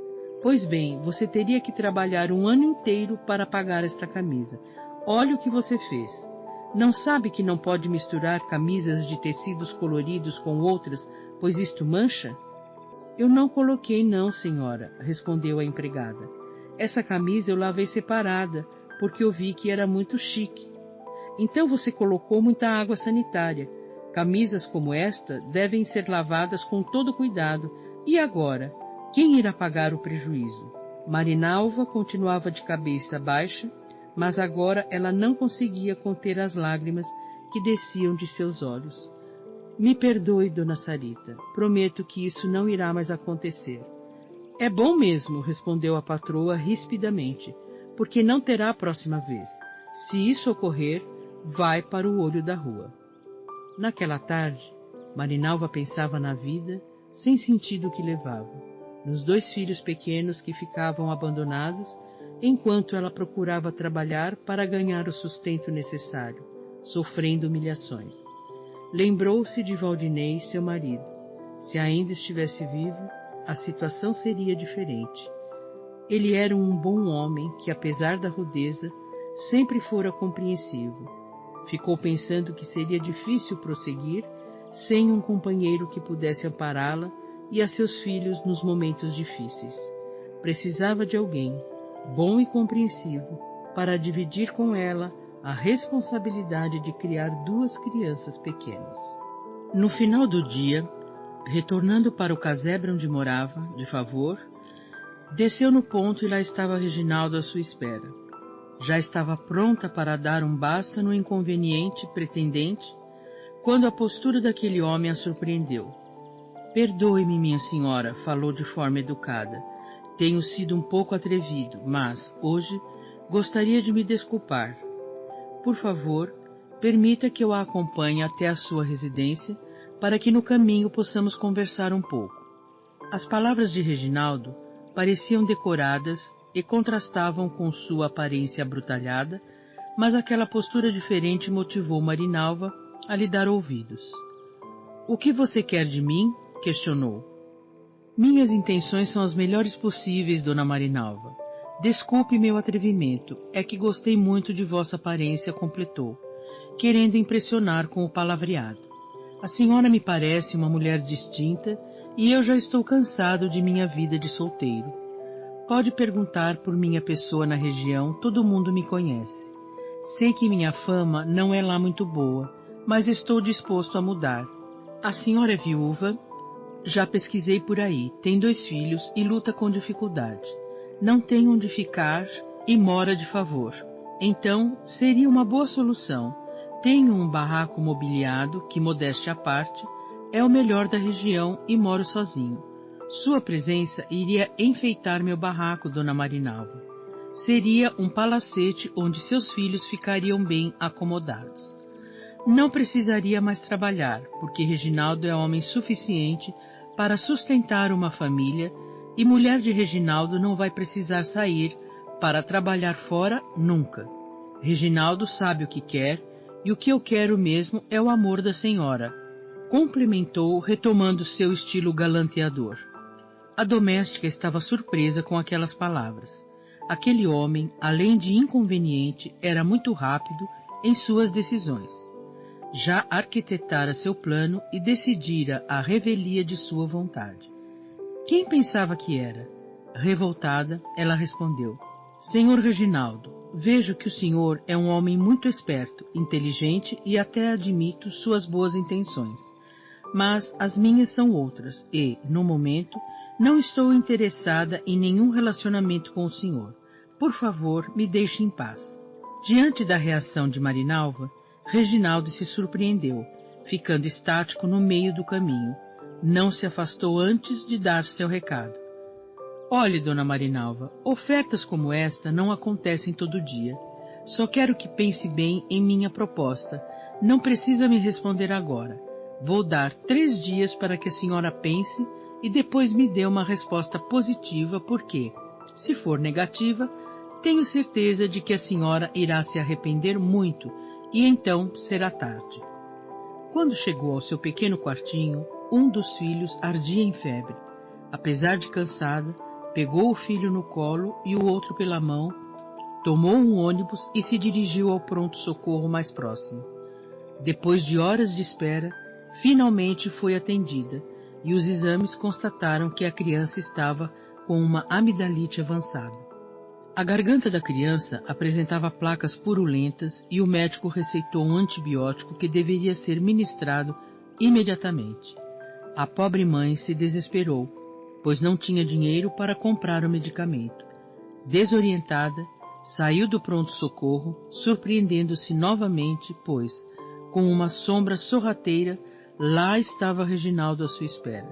"Pois bem, você teria que trabalhar um ano inteiro para pagar esta camisa. Olha o que você fez. Não sabe que não pode misturar camisas de tecidos coloridos com outras, pois isto mancha?" "Eu não coloquei não, senhora", respondeu a empregada. "Essa camisa eu lavei separada, porque eu vi que era muito chique." "Então você colocou muita água sanitária. Camisas como esta devem ser lavadas com todo cuidado. E agora, quem irá pagar o prejuízo?" Marinalva continuava de cabeça baixa, mas agora ela não conseguia conter as lágrimas que desciam de seus olhos. "Me perdoe, Dona Sarita. Prometo que isso não irá mais acontecer." "É bom mesmo", respondeu a patroa rispidamente, "porque não terá a próxima vez. Se isso ocorrer, vai para o olho da rua." Naquela tarde, Marinalva pensava na vida sem sentido que levava, nos 2 filhos pequenos que ficavam abandonados, enquanto ela procurava trabalhar para ganhar o sustento necessário, sofrendo humilhações. Lembrou-se de Valdinei, seu marido. Se ainda estivesse vivo, a situação seria diferente. Ele era um bom homem que, apesar da rudeza, sempre fora compreensivo. Ficou pensando que seria difícil prosseguir sem um companheiro que pudesse ampará-la e a seus filhos nos momentos difíceis. Precisava de alguém, bom e compreensivo, para dividir com ela a responsabilidade de criar 2 crianças pequenas. No final do dia, retornando para o casebre onde morava, de favor, desceu no ponto e lá estava Reginaldo à sua espera. Já estava pronta para dar um basta no inconveniente pretendente, quando a postura daquele homem a surpreendeu. Perdoe-me, minha senhora, falou de forma educada. Tenho sido um pouco atrevido, mas, hoje, gostaria de me desculpar. Por favor, permita que eu a acompanhe até a sua residência, para que no caminho possamos conversar um pouco. As palavras de Reginaldo pareciam decoradas e contrastavam com sua aparência abrutalhada, mas aquela postura diferente motivou Marinalva a lhe dar ouvidos. O que você quer de mim? Questionou. Minhas intenções são as melhores possíveis, dona Marinalva. Desculpe meu atrevimento, é que gostei muito de vossa aparência, completou, querendo impressionar com o palavreado. A senhora me parece uma mulher distinta e eu já estou cansado de minha vida de solteiro. Pode perguntar por minha pessoa na região, todo mundo me conhece. Sei que minha fama não é lá muito boa, mas estou disposto a mudar. A senhora é viúva? Já pesquisei por aí, tem 2 filhos e luta com dificuldade. Não tem onde ficar e mora de favor. Então, seria uma boa solução. Tenho um barraco mobiliado que, modéstia à parte, é o melhor da região e moro sozinho. Sua presença iria enfeitar meu barraco, dona Marinalva. Seria um palacete onde seus filhos ficariam bem acomodados. Não precisaria mais trabalhar, porque Reginaldo é homem suficiente para sustentar uma família e mulher de Reginaldo não vai precisar sair para trabalhar fora nunca. Reginaldo sabe o que quer e o que eu quero mesmo é o amor da senhora, complementou, retomando seu estilo galanteador. A doméstica estava surpresa com aquelas palavras. Aquele homem, além de inconveniente, era muito rápido em suas decisões. Já arquitetara seu plano e decidira a revelia de sua vontade. Quem pensava que era? Revoltada, ela respondeu: Senhor Reginaldo, vejo que o senhor é um homem muito esperto, inteligente e até admito suas boas intenções. Mas as minhas são outras e, no momento, não estou interessada em nenhum relacionamento com o senhor. Por favor, me deixe em paz. Diante da reação de Marinalva, Reginaldo se surpreendeu, ficando estático no meio do caminho. Não se afastou antes de dar seu recado. Olhe, dona Marinalva, ofertas como esta não acontecem todo dia. Só quero que pense bem em minha proposta. Não precisa me responder agora. Vou dar 3 dias para que a senhora pense e depois me dê uma resposta positiva, porque, se for negativa, tenho certeza de que a senhora irá se arrepender muito e então será tarde. Quando chegou ao seu pequeno quartinho, um dos filhos ardia em febre. Apesar de cansada, pegou o filho no colo e o outro pela mão, tomou um ônibus e se dirigiu ao pronto-socorro mais próximo. Depois de horas de espera, finalmente foi atendida e os exames constataram que a criança estava com uma amidalite avançada. A garganta da criança apresentava placas purulentas e o médico receitou um antibiótico que deveria ser ministrado imediatamente. A pobre mãe se desesperou, pois não tinha dinheiro para comprar o medicamento. Desorientada, saiu do pronto-socorro, surpreendendo-se novamente, pois, com uma sombra sorrateira, lá estava Reginaldo à sua espera.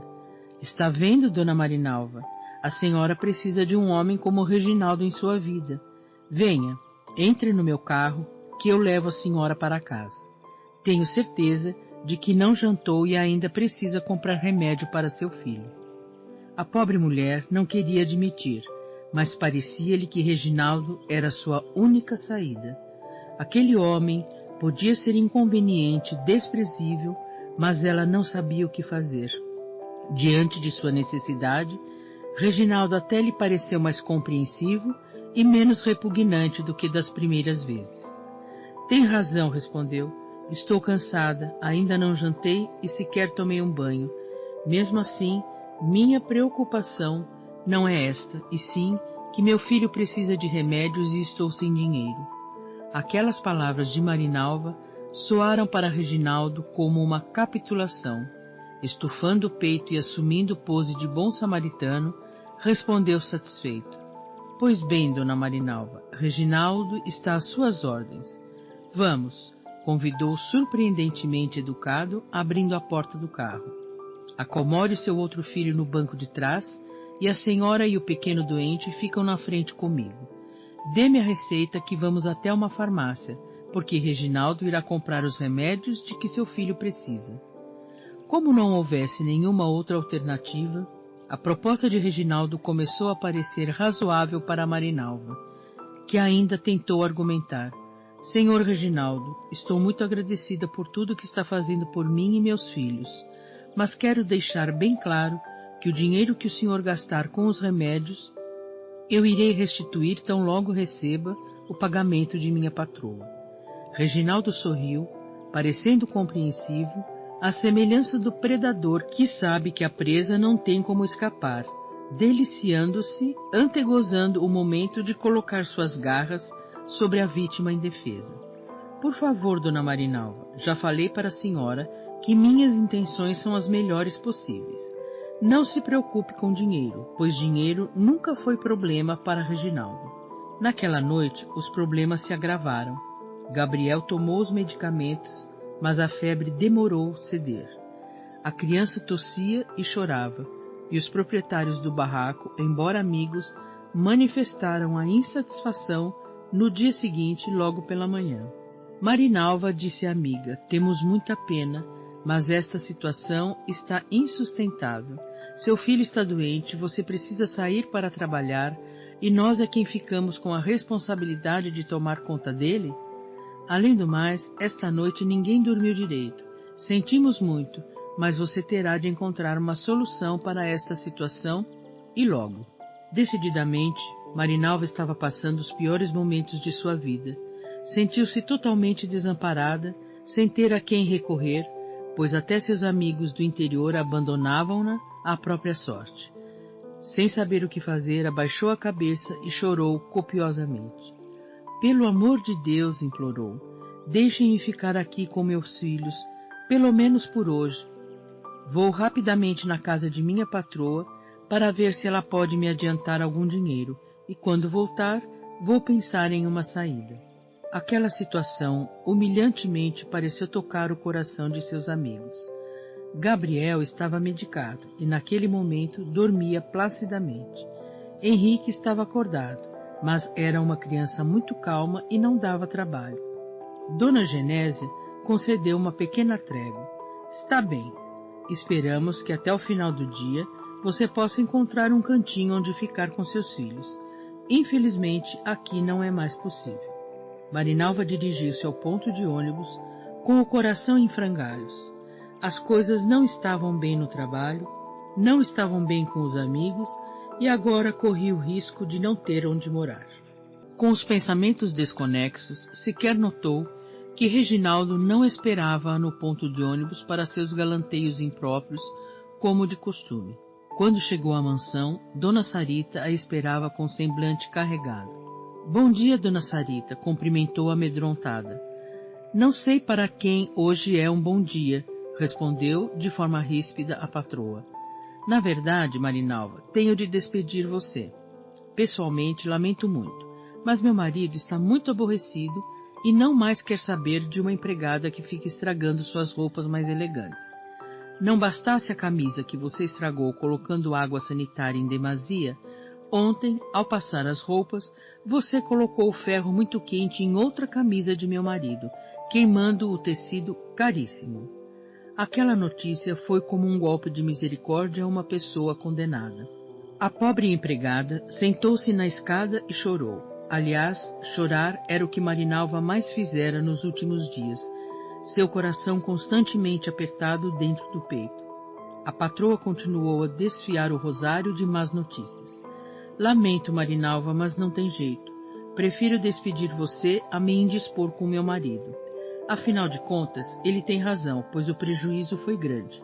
Está vendo, dona Marinalva? A senhora precisa de um homem como Reginaldo em sua vida. Venha, entre no meu carro, que eu levo a senhora para casa. Tenho certeza de que não jantou e ainda precisa comprar remédio para seu filho. A pobre mulher não queria admitir, mas parecia-lhe que Reginaldo era sua única saída. Aquele homem podia ser inconveniente, desprezível, mas ela não sabia o que fazer. Diante de sua necessidade, Reginaldo até lhe pareceu mais compreensivo e menos repugnante do que das primeiras vezes. Tem razão, respondeu. Estou cansada, ainda não jantei e sequer tomei um banho. Mesmo assim, minha preocupação não é esta, e sim que meu filho precisa de remédios e estou sem dinheiro. Aquelas palavras de Marinalva soaram para Reginaldo como uma capitulação. Estufando o peito e assumindo pose de bom samaritano, respondeu satisfeito. Pois bem, dona Marinalva, Reginaldo está às suas ordens. Vamos, convidou surpreendentemente educado, abrindo a porta do carro. Acomode seu outro filho no banco de trás e a senhora e o pequeno doente ficam na frente comigo. Dê-me a receita que vamos até uma farmácia, porque Reginaldo irá comprar os remédios de que seu filho precisa. Como não houvesse nenhuma outra alternativa, a proposta de Reginaldo começou a parecer razoável para Marinalva, que ainda tentou argumentar. Senhor Reginaldo, estou muito agradecida por tudo que está fazendo por mim e meus filhos, mas quero deixar bem claro que o dinheiro que o senhor gastar com os remédios, eu irei restituir tão logo receba o pagamento de minha patroa. Reginaldo sorriu, parecendo compreensivo, à semelhança do predador que sabe que a presa não tem como escapar, deliciando-se, antegozando o momento de colocar suas garras sobre a vítima indefesa. Por favor, dona Marinalva, já falei para a senhora que minhas intenções são as melhores possíveis. Não se preocupe com dinheiro, pois dinheiro nunca foi problema para Reginaldo. Naquela noite, os problemas se agravaram. Gabriel tomou os medicamentos, mas a febre demorou ceder. A criança tossia e chorava, e os proprietários do barraco, embora amigos, manifestaram a insatisfação no dia seguinte, logo pela manhã. Marinalva disse à amiga, temos muita pena, mas esta situação está insustentável. Seu filho está doente, você precisa sair para trabalhar, e nós é quem ficamos com a responsabilidade de tomar conta dele? Além do mais, esta noite ninguém dormiu direito. Sentimos muito, mas você terá de encontrar uma solução para esta situação, e logo. Decididamente, Marinalva estava passando os piores momentos de sua vida. Sentiu-se totalmente desamparada, sem ter a quem recorrer, pois até seus amigos do interior abandonavam-na à própria sorte. Sem saber o que fazer, abaixou a cabeça e chorou copiosamente. Pelo amor de Deus, implorou, deixem-me ficar aqui com meus filhos, pelo menos por hoje. Vou rapidamente na casa de minha patroa para ver se ela pode me adiantar algum dinheiro, e quando voltar, vou pensar em uma saída. Aquela situação humilhantemente pareceu tocar o coração de seus amigos. Gabriel estava medicado e naquele momento dormia placidamente. Henrique estava acordado, mas era uma criança muito calma e não dava trabalho. Dona Genésia concedeu uma pequena trégua. Está bem, esperamos que até o final do dia você possa encontrar um cantinho onde ficar com seus filhos. Infelizmente, aqui não é mais possível. Marinalva dirigiu-se ao ponto de ônibus com o coração em frangalhos. As coisas não estavam bem no trabalho, não estavam bem com os amigos e agora corria o risco de não ter onde morar. Com os pensamentos desconexos, sequer notou que Reginaldo não esperava no ponto de ônibus para seus galanteios impróprios, como de costume. Quando chegou à mansão, Dona Sarita a esperava com semblante carregado. Bom dia, Dona Sarita, cumprimentou amedrontada. Não sei para quem hoje é um bom dia, respondeu de forma ríspida a patroa. Na verdade, Marinalva, tenho de despedir você. Pessoalmente, lamento muito, mas meu marido está muito aborrecido e não mais quer saber de uma empregada que fica estragando suas roupas mais elegantes. Não bastasse a camisa que você estragou colocando água sanitária em demasia, ontem, ao passar as roupas, você colocou o ferro muito quente em outra camisa de meu marido, queimando o tecido caríssimo. Aquela notícia foi como um golpe de misericórdia a uma pessoa condenada. A pobre empregada sentou-se na escada e chorou. Aliás, chorar era o que Marinalva mais fizera nos últimos dias, seu coração constantemente apertado dentro do peito. A patroa continuou a desfiar o rosário de más notícias. Lamento, Marinalva, mas não tem jeito. Prefiro despedir você a me indispor com meu marido. Afinal de contas, ele tem razão, pois o prejuízo foi grande.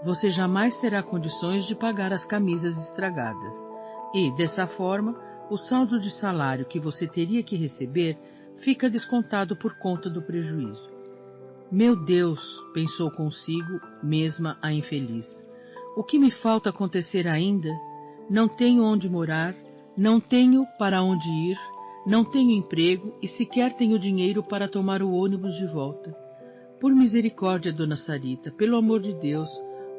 Você jamais terá condições de pagar as camisas estragadas. E, dessa forma, o saldo de salário que você teria que receber fica descontado por conta do prejuízo. Meu Deus, pensou consigo mesma a infeliz. O que me falta acontecer ainda? Não tenho onde morar, não tenho para onde ir, não tenho emprego e sequer tenho dinheiro para tomar o ônibus de volta. Por misericórdia, dona Sarita, pelo amor de Deus,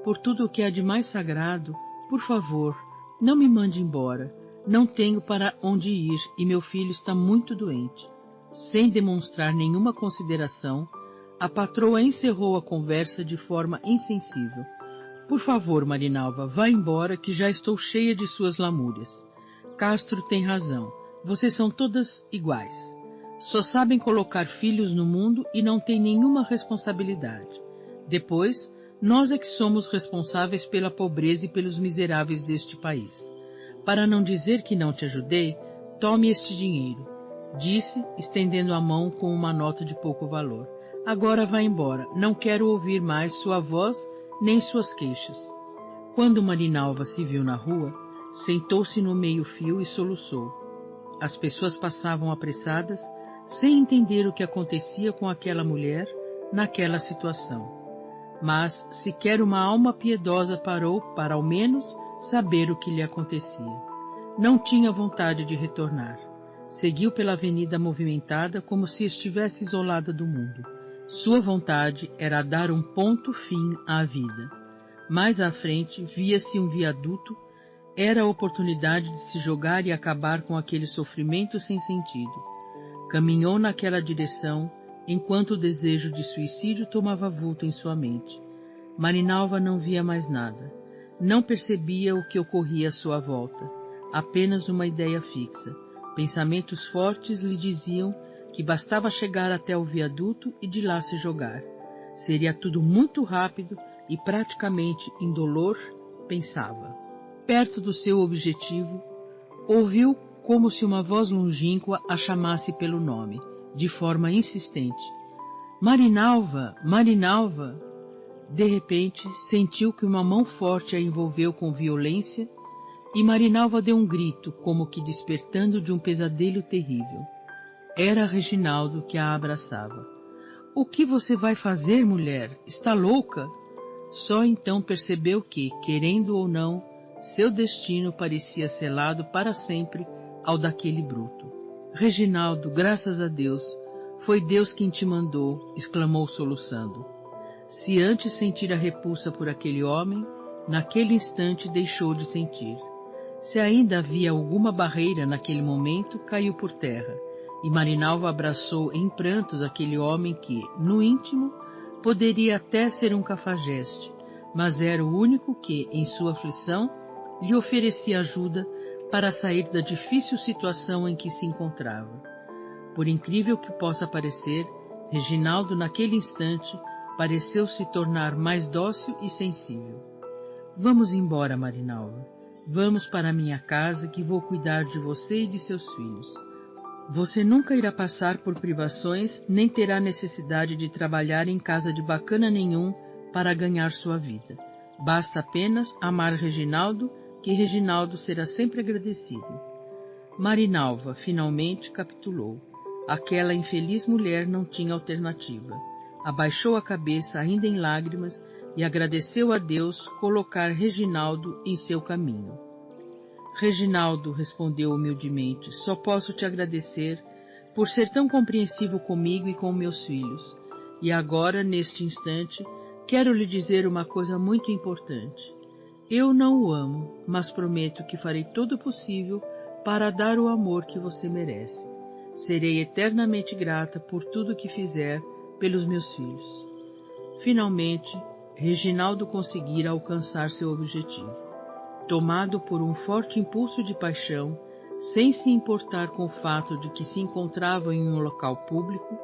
por tudo o que há de mais sagrado, por favor, não me mande embora. Não tenho para onde ir e meu filho está muito doente. Sem demonstrar nenhuma consideração, a patroa encerrou a conversa de forma insensível. Por favor, Marinalva, vá embora que já estou cheia de suas lamúrias. Castro tem razão. Vocês são todas iguais. Só sabem colocar filhos no mundo e não têm nenhuma responsabilidade. Depois, nós é que somos responsáveis pela pobreza e pelos miseráveis deste país. Para não dizer que não te ajudei, tome este dinheiro, disse, estendendo a mão com uma nota de pouco valor. Agora vá embora. Não quero ouvir mais sua voz nem suas queixas. Quando Marinalva se viu na rua, sentou-se no meio-fio e soluçou. As pessoas passavam apressadas, sem entender o que acontecia com aquela mulher naquela situação. Mas sequer uma alma piedosa parou para ao menos saber o que lhe acontecia. Não tinha vontade de retornar. Seguiu pela avenida movimentada como se estivesse isolada do mundo. Sua vontade era dar um ponto fim à vida. Mais à frente via-se um viaduto. Era a oportunidade de se jogar e acabar com aquele sofrimento sem sentido. Caminhou naquela direção, enquanto o desejo de suicídio tomava vulto em sua mente. Marinalva não via mais nada. Não percebia o que ocorria à sua volta. Apenas uma ideia fixa. Pensamentos fortes lhe diziam que bastava chegar até o viaduto e de lá se jogar. Seria tudo muito rápido e praticamente indolor, pensava. Perto do seu objetivo, ouviu como se uma voz longínqua a chamasse pelo nome, de forma insistente. Marinalva! Marinalva! De repente, sentiu que uma mão forte a envolveu com violência e Marinalva deu um grito, como que despertando de um pesadelo terrível. Era Reginaldo que a abraçava. — O que você vai fazer, mulher? Está louca? Só então percebeu que, querendo ou não, seu destino parecia selado para sempre ao daquele bruto. — Reginaldo, graças a Deus, foi Deus quem te mandou, exclamou soluçando. Se antes sentira repulsa por aquele homem, naquele instante deixou de sentir. Se ainda havia alguma barreira naquele momento, caiu por terra, e Marinalva abraçou em prantos aquele homem que, no íntimo, poderia até ser um cafajeste, mas era o único que, em sua aflição, lhe oferecia ajuda para sair da difícil situação em que se encontrava. Por incrível que possa parecer, Reginaldo, naquele instante, pareceu se tornar mais dócil e sensível. — Vamos embora, Marinalva. Vamos para a minha casa que vou cuidar de você e de seus filhos. Você nunca irá passar por privações nem terá necessidade de trabalhar em casa de bacana nenhum para ganhar sua vida. Basta apenas amar Reginaldo, que Reginaldo será sempre agradecido. Marinalva finalmente capitulou. Aquela infeliz mulher não tinha alternativa. Abaixou a cabeça ainda em lágrimas e agradeceu a Deus colocar Reginaldo em seu caminho. Reginaldo, respondeu humildemente, só posso te agradecer por ser tão compreensivo comigo e com meus filhos. E agora, neste instante, quero lhe dizer uma coisa muito importante. Eu não o amo, mas prometo que farei todo o possível para dar o amor que você merece. Serei eternamente grata por tudo que fizer pelos meus filhos. Finalmente, Reginaldo conseguira alcançar seu objetivo. Tomado por um forte impulso de paixão, sem se importar com o fato de que se encontrava em um local público,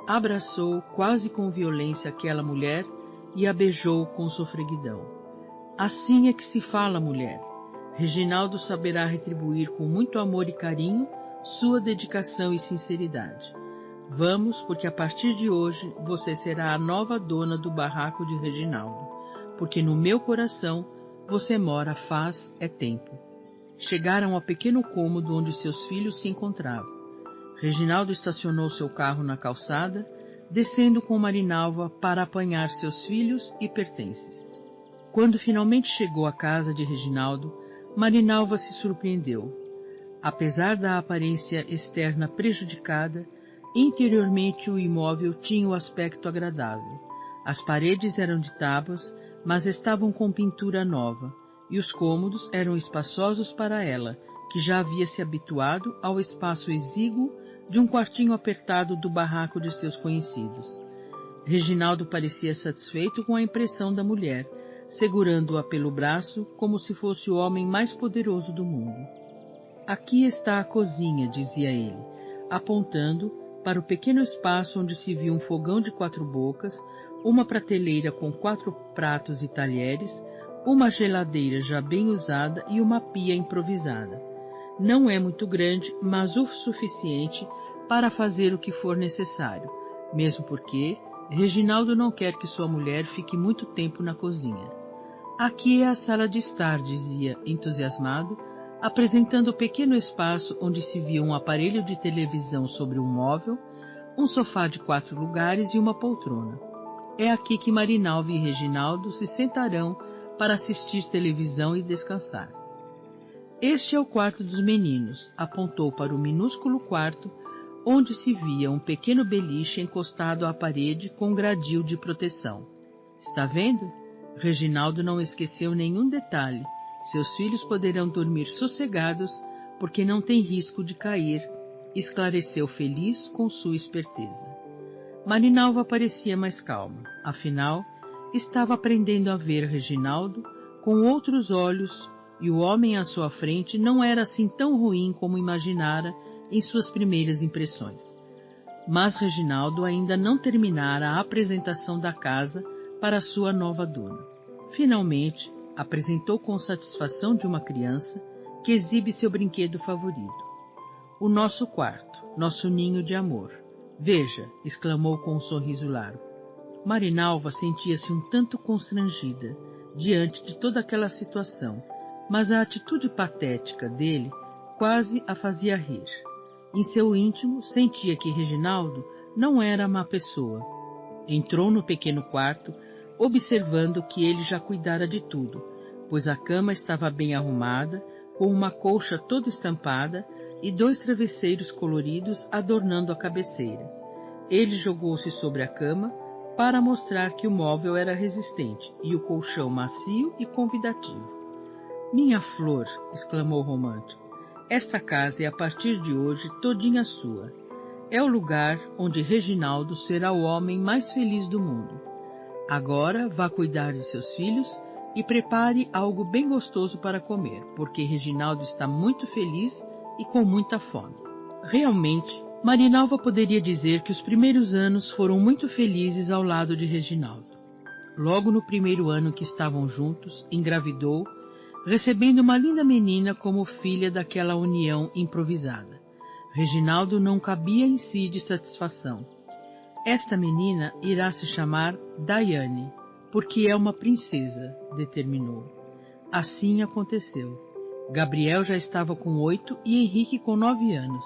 abraçou quase com violência aquela mulher e a beijou com sofreguidão. Assim é que se fala, mulher. Reginaldo saberá retribuir com muito amor e carinho sua dedicação e sinceridade. Vamos, porque a partir de hoje você será a nova dona do barraco de Reginaldo, porque no meu coração você mora faz tempo. Chegaram ao pequeno cômodo onde seus filhos se encontravam. Reginaldo estacionou seu carro na calçada, descendo com Marinalva para apanhar seus filhos e pertences. Quando finalmente chegou à casa de Reginaldo, Marinalva se surpreendeu. Apesar da aparência externa prejudicada, interiormente o imóvel tinha o aspecto agradável. As paredes eram de tábuas, mas estavam com pintura nova, e os cômodos eram espaçosos para ela, que já havia se habituado ao espaço exíguo de um quartinho apertado do barraco de seus conhecidos. Reginaldo parecia satisfeito com a impressão da mulher, segurando-a pelo braço como se fosse o homem mais poderoso do mundo. Aqui está a cozinha, dizia ele, apontando para o pequeno espaço onde se via um fogão de 4 bocas, uma prateleira com 4 pratos e talheres, uma geladeira já bem usada e uma pia improvisada. Não é muito grande, mas o suficiente para fazer o que for necessário, mesmo porque Reginaldo não quer que sua mulher fique muito tempo na cozinha. Aqui é a sala de estar, dizia, entusiasmado, apresentando o pequeno espaço onde se via um aparelho de televisão sobre um móvel, um sofá de 4 lugares e uma poltrona. É aqui que Marinalva e Reginaldo se sentarão para assistir televisão e descansar. Este é o quarto dos meninos, apontou para o minúsculo quarto, onde se via um pequeno beliche encostado à parede com um gradil de proteção. Está vendo? Reginaldo não esqueceu nenhum detalhe. Seus filhos poderão dormir sossegados, porque não tem risco de cair, esclareceu feliz com sua esperteza. Marinalva parecia mais calma. Afinal, estava aprendendo a ver Reginaldo com outros olhos, e o homem à sua frente não era assim tão ruim como imaginara em suas primeiras impressões. Mas Reginaldo ainda não terminara a apresentação da casa para sua nova dona. Finalmente, apresentou com satisfação de uma criança que exibe seu brinquedo favorito. O nosso quarto, nosso ninho de amor. Veja, exclamou com um sorriso largo. Marinalva sentia-se um tanto constrangida diante de toda aquela situação, mas a atitude patética dele quase a fazia rir. Em seu íntimo, sentia que Reginaldo não era má pessoa. Entrou no pequeno quarto, observando que ele já cuidara de tudo, pois a cama estava bem arrumada, com uma colcha toda estampada e 2 travesseiros coloridos adornando a cabeceira. Ele jogou-se sobre a cama para mostrar que o móvel era resistente e o colchão macio e convidativo. Minha flor, exclamou romântico, esta casa é a partir de hoje todinha sua. É o lugar onde Reginaldo será o homem mais feliz do mundo. Agora vá cuidar de seus filhos e prepare algo bem gostoso para comer, porque Reginaldo está muito feliz e com muita fome. Realmente, Marinalva poderia dizer que os primeiros anos foram muito felizes ao lado de Reginaldo. Logo no primeiro ano que estavam juntos, engravidou, recebendo uma linda menina como filha daquela união improvisada. Reginaldo não cabia em si de satisfação. Esta menina irá se chamar Daiane, porque é uma princesa, determinou. Assim aconteceu. Gabriel já estava com 8 e Henrique com 9 anos,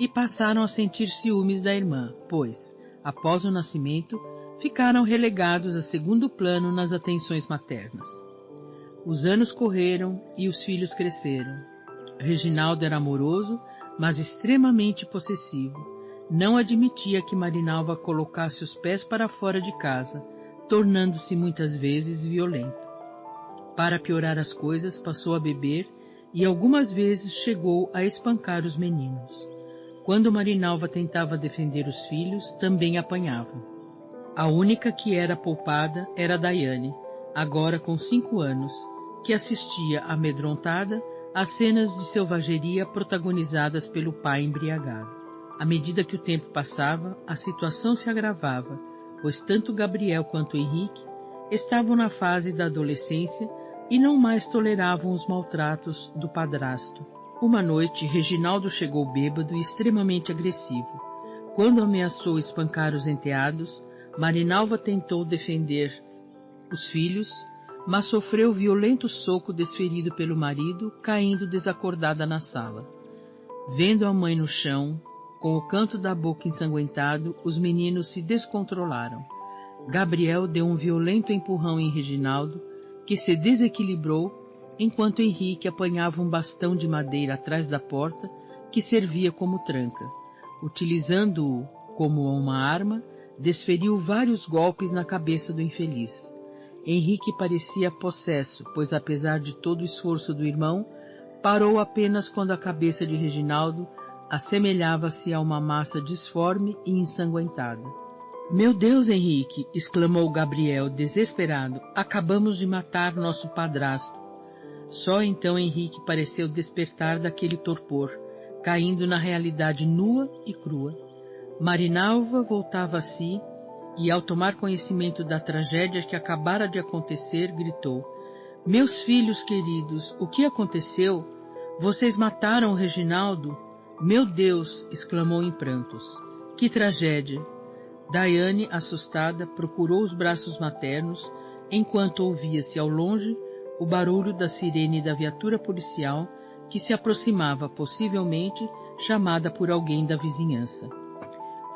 e passaram a sentir ciúmes da irmã, pois, após o nascimento, ficaram relegados a segundo plano nas atenções maternas. Os anos correram e os filhos cresceram. Reginaldo era amoroso, mas extremamente possessivo. Não admitia que Marinalva colocasse os pés para fora de casa, tornando-se muitas vezes violento. Para piorar as coisas, passou a beber e algumas vezes chegou a espancar os meninos. Quando Marinalva tentava defender os filhos, também apanhava. A única que era poupada era Daiane, agora com 5 anos, que assistia amedrontada às cenas de selvageria protagonizadas pelo pai embriagado. À medida que o tempo passava, a situação se agravava, pois tanto Gabriel quanto Henrique estavam na fase da adolescência e não mais toleravam os maltratos do padrasto. Uma noite, Reginaldo chegou bêbado e extremamente agressivo. Quando ameaçou espancar os enteados, Marinalva tentou defender os filhos, mas sofreu violento soco desferido pelo marido, caindo desacordada na sala. Vendo a mãe no chão, com o canto da boca ensanguentado, os meninos se descontrolaram. Gabriel deu um violento empurrão em Reginaldo, que se desequilibrou, enquanto Henrique apanhava um bastão de madeira atrás da porta, que servia como tranca. Utilizando-o como uma arma, desferiu vários golpes na cabeça do infeliz. Henrique parecia possesso, pois apesar de todo o esforço do irmão, parou apenas quando a cabeça de Reginaldo assemelhava-se a uma massa disforme e ensanguentada. "Meu Deus, Henrique!" exclamou Gabriel, desesperado. "Acabamos de matar nosso padrasto." Só então Henrique pareceu despertar daquele torpor, caindo na realidade nua e crua. Marinalva voltava a si e, ao tomar conhecimento da tragédia que acabara de acontecer, gritou: "Meus filhos queridos, o que aconteceu? Vocês mataram o Reginaldo?" "Meu Deus!" exclamou em prantos. "Que tragédia!" Daiane, assustada, procurou os braços maternos, enquanto ouvia-se ao longe o barulho da sirene da viatura policial que se aproximava, possivelmente chamada por alguém da vizinhança.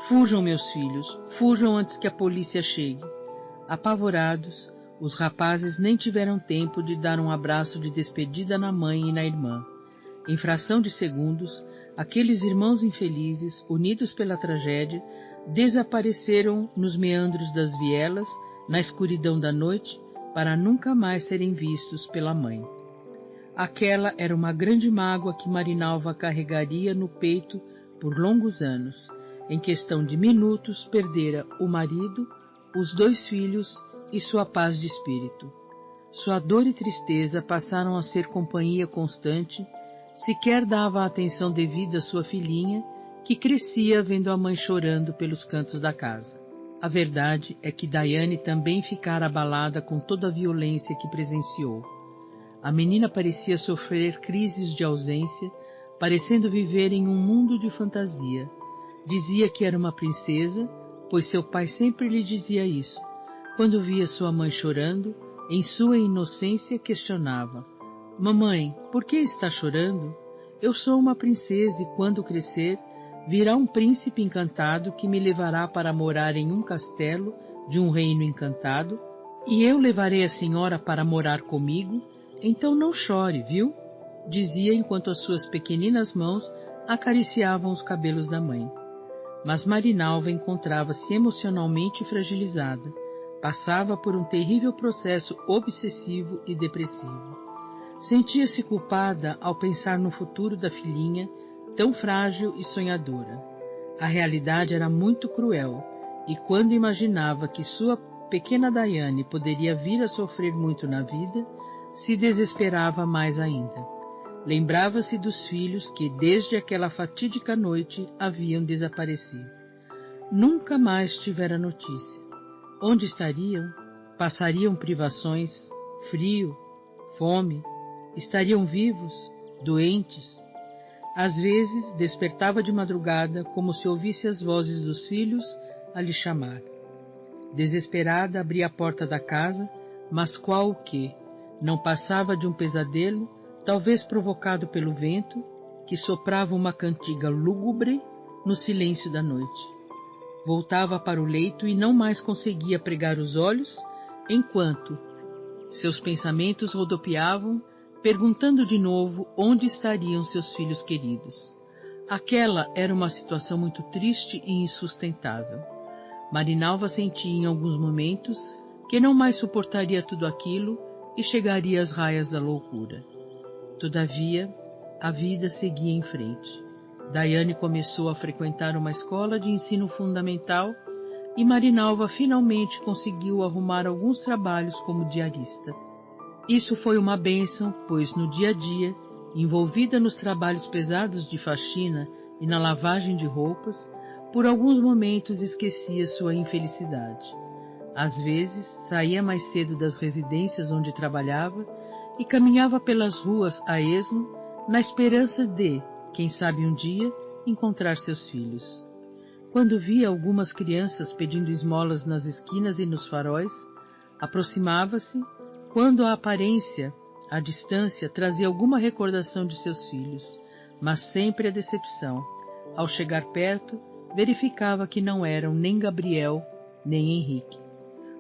"Fujam, meus filhos, fujam antes que a polícia chegue." Apavorados, os rapazes nem tiveram tempo de dar um abraço de despedida na mãe e na irmã. Em fração de segundos, aqueles irmãos infelizes, unidos pela tragédia, desapareceram nos meandros das vielas, na escuridão da noite, para nunca mais serem vistos pela mãe. Aquela era uma grande mágoa que Marinalva carregaria no peito por longos anos. Em questão de minutos, perdera o marido, os 2 filhos e sua paz de espírito. Sua dor e tristeza passaram a ser companhia constante, sequer dava a atenção devida à sua filhinha, que crescia vendo a mãe chorando pelos cantos da casa. A verdade é que Daiane também ficara abalada com toda a violência que presenciou. A menina parecia sofrer crises de ausência, parecendo viver em um mundo de fantasia. Dizia que era uma princesa, pois seu pai sempre lhe dizia isso. Quando via sua mãe chorando, em sua inocência questionava: "Mamãe, por que está chorando? Eu sou uma princesa e quando crescer, virá um príncipe encantado que me levará para morar em um castelo de um reino encantado, e eu levarei a senhora para morar comigo, então não chore, viu?" Dizia enquanto as suas pequeninas mãos acariciavam os cabelos da mãe. Mas Marinalva encontrava-se emocionalmente fragilizada, passava por um terrível processo obsessivo e depressivo. Sentia-se culpada ao pensar no futuro da filhinha, tão frágil e sonhadora. A realidade era muito cruel, e quando imaginava que sua pequena Daiane poderia vir a sofrer muito na vida, se desesperava mais ainda. Lembrava-se dos filhos que, desde aquela fatídica noite, haviam desaparecido. Nunca mais tivera notícia. Onde estariam? Passariam privações, frio, fome? Estariam vivos, doentes? Às vezes despertava de madrugada como se ouvisse as vozes dos filhos a lhe chamar. Desesperada abria a porta da casa, mas qual o quê? Não passava de um pesadelo, talvez provocado pelo vento, que soprava uma cantiga lúgubre no silêncio da noite. Voltava para o leito e não mais conseguia pregar os olhos, enquanto seus pensamentos rodopiavam, perguntando de novo onde estariam seus filhos queridos. Aquela era uma situação muito triste e insustentável. Marinalva sentia em alguns momentos que não mais suportaria tudo aquilo e chegaria às raias da loucura. Todavia, a vida seguia em frente. Daiane começou a frequentar uma escola de ensino fundamental e Marinalva finalmente conseguiu arrumar alguns trabalhos como diarista. Isso foi uma bênção, pois no dia a dia, envolvida nos trabalhos pesados de faxina e na lavagem de roupas, por alguns momentos esquecia sua infelicidade. Às vezes, saía mais cedo das residências onde trabalhava e caminhava pelas ruas a esmo, na esperança de, quem sabe um dia, encontrar seus filhos. Quando via algumas crianças pedindo esmolas nas esquinas e nos faróis, aproximava-se, quando a aparência, à distância, trazia alguma recordação de seus filhos, mas sempre a decepção. Ao chegar perto, verificava que não eram nem Gabriel, nem Henrique.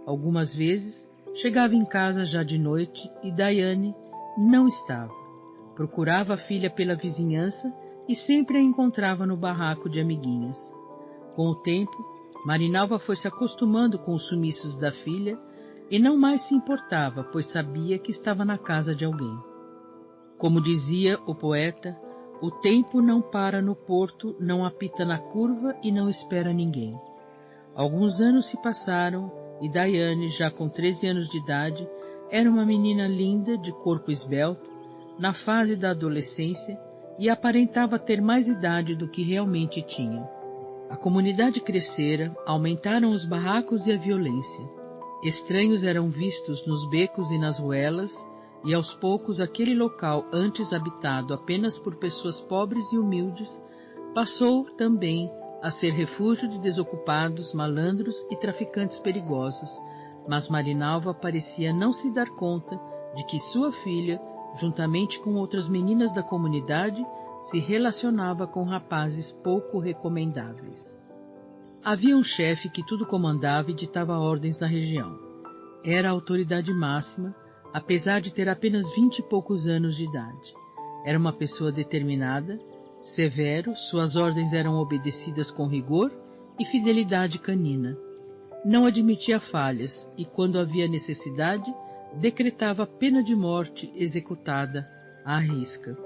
Algumas vezes, chegava em casa já de noite e Daiane não estava. Procurava a filha pela vizinhança e sempre a encontrava no barraco de amiguinhas. Com o tempo, Marinalva foi se acostumando com os sumiços da filha e não mais se importava, pois sabia que estava na casa de alguém. Como dizia o poeta, o tempo não para no porto, não apita na curva e não espera ninguém. Alguns anos se passaram e Daiane, já com 13 anos de idade, era uma menina linda, de corpo esbelto, na fase da adolescência e aparentava ter mais idade do que realmente tinha. A comunidade crescera, aumentaram os barracos e a violência. Estranhos eram vistos nos becos e nas ruelas, e aos poucos aquele local, antes habitado apenas por pessoas pobres e humildes, passou também a ser refúgio de desocupados, malandros e traficantes perigosos, mas Marinalva parecia não se dar conta de que sua filha, juntamente com outras meninas da comunidade, se relacionava com rapazes pouco recomendáveis. Havia um chefe que tudo comandava e ditava ordens na região. Era a autoridade máxima, apesar de ter apenas 20 e poucos anos de idade. Era uma pessoa determinada, severo, suas ordens eram obedecidas com rigor e fidelidade canina. Não admitia falhas e, quando havia necessidade, decretava pena de morte executada à risca.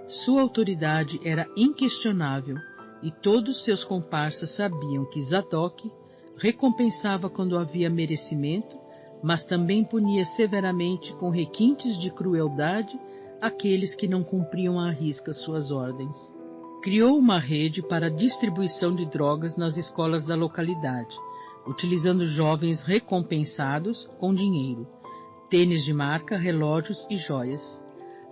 Sua autoridade era inquestionável e todos seus comparsas sabiam que Zadok recompensava quando havia merecimento, mas também punia severamente com requintes de crueldade aqueles que não cumpriam à risca suas ordens. Criou uma rede para a distribuição de drogas nas escolas da localidade, utilizando jovens recompensados com dinheiro, tênis de marca, relógios e joias.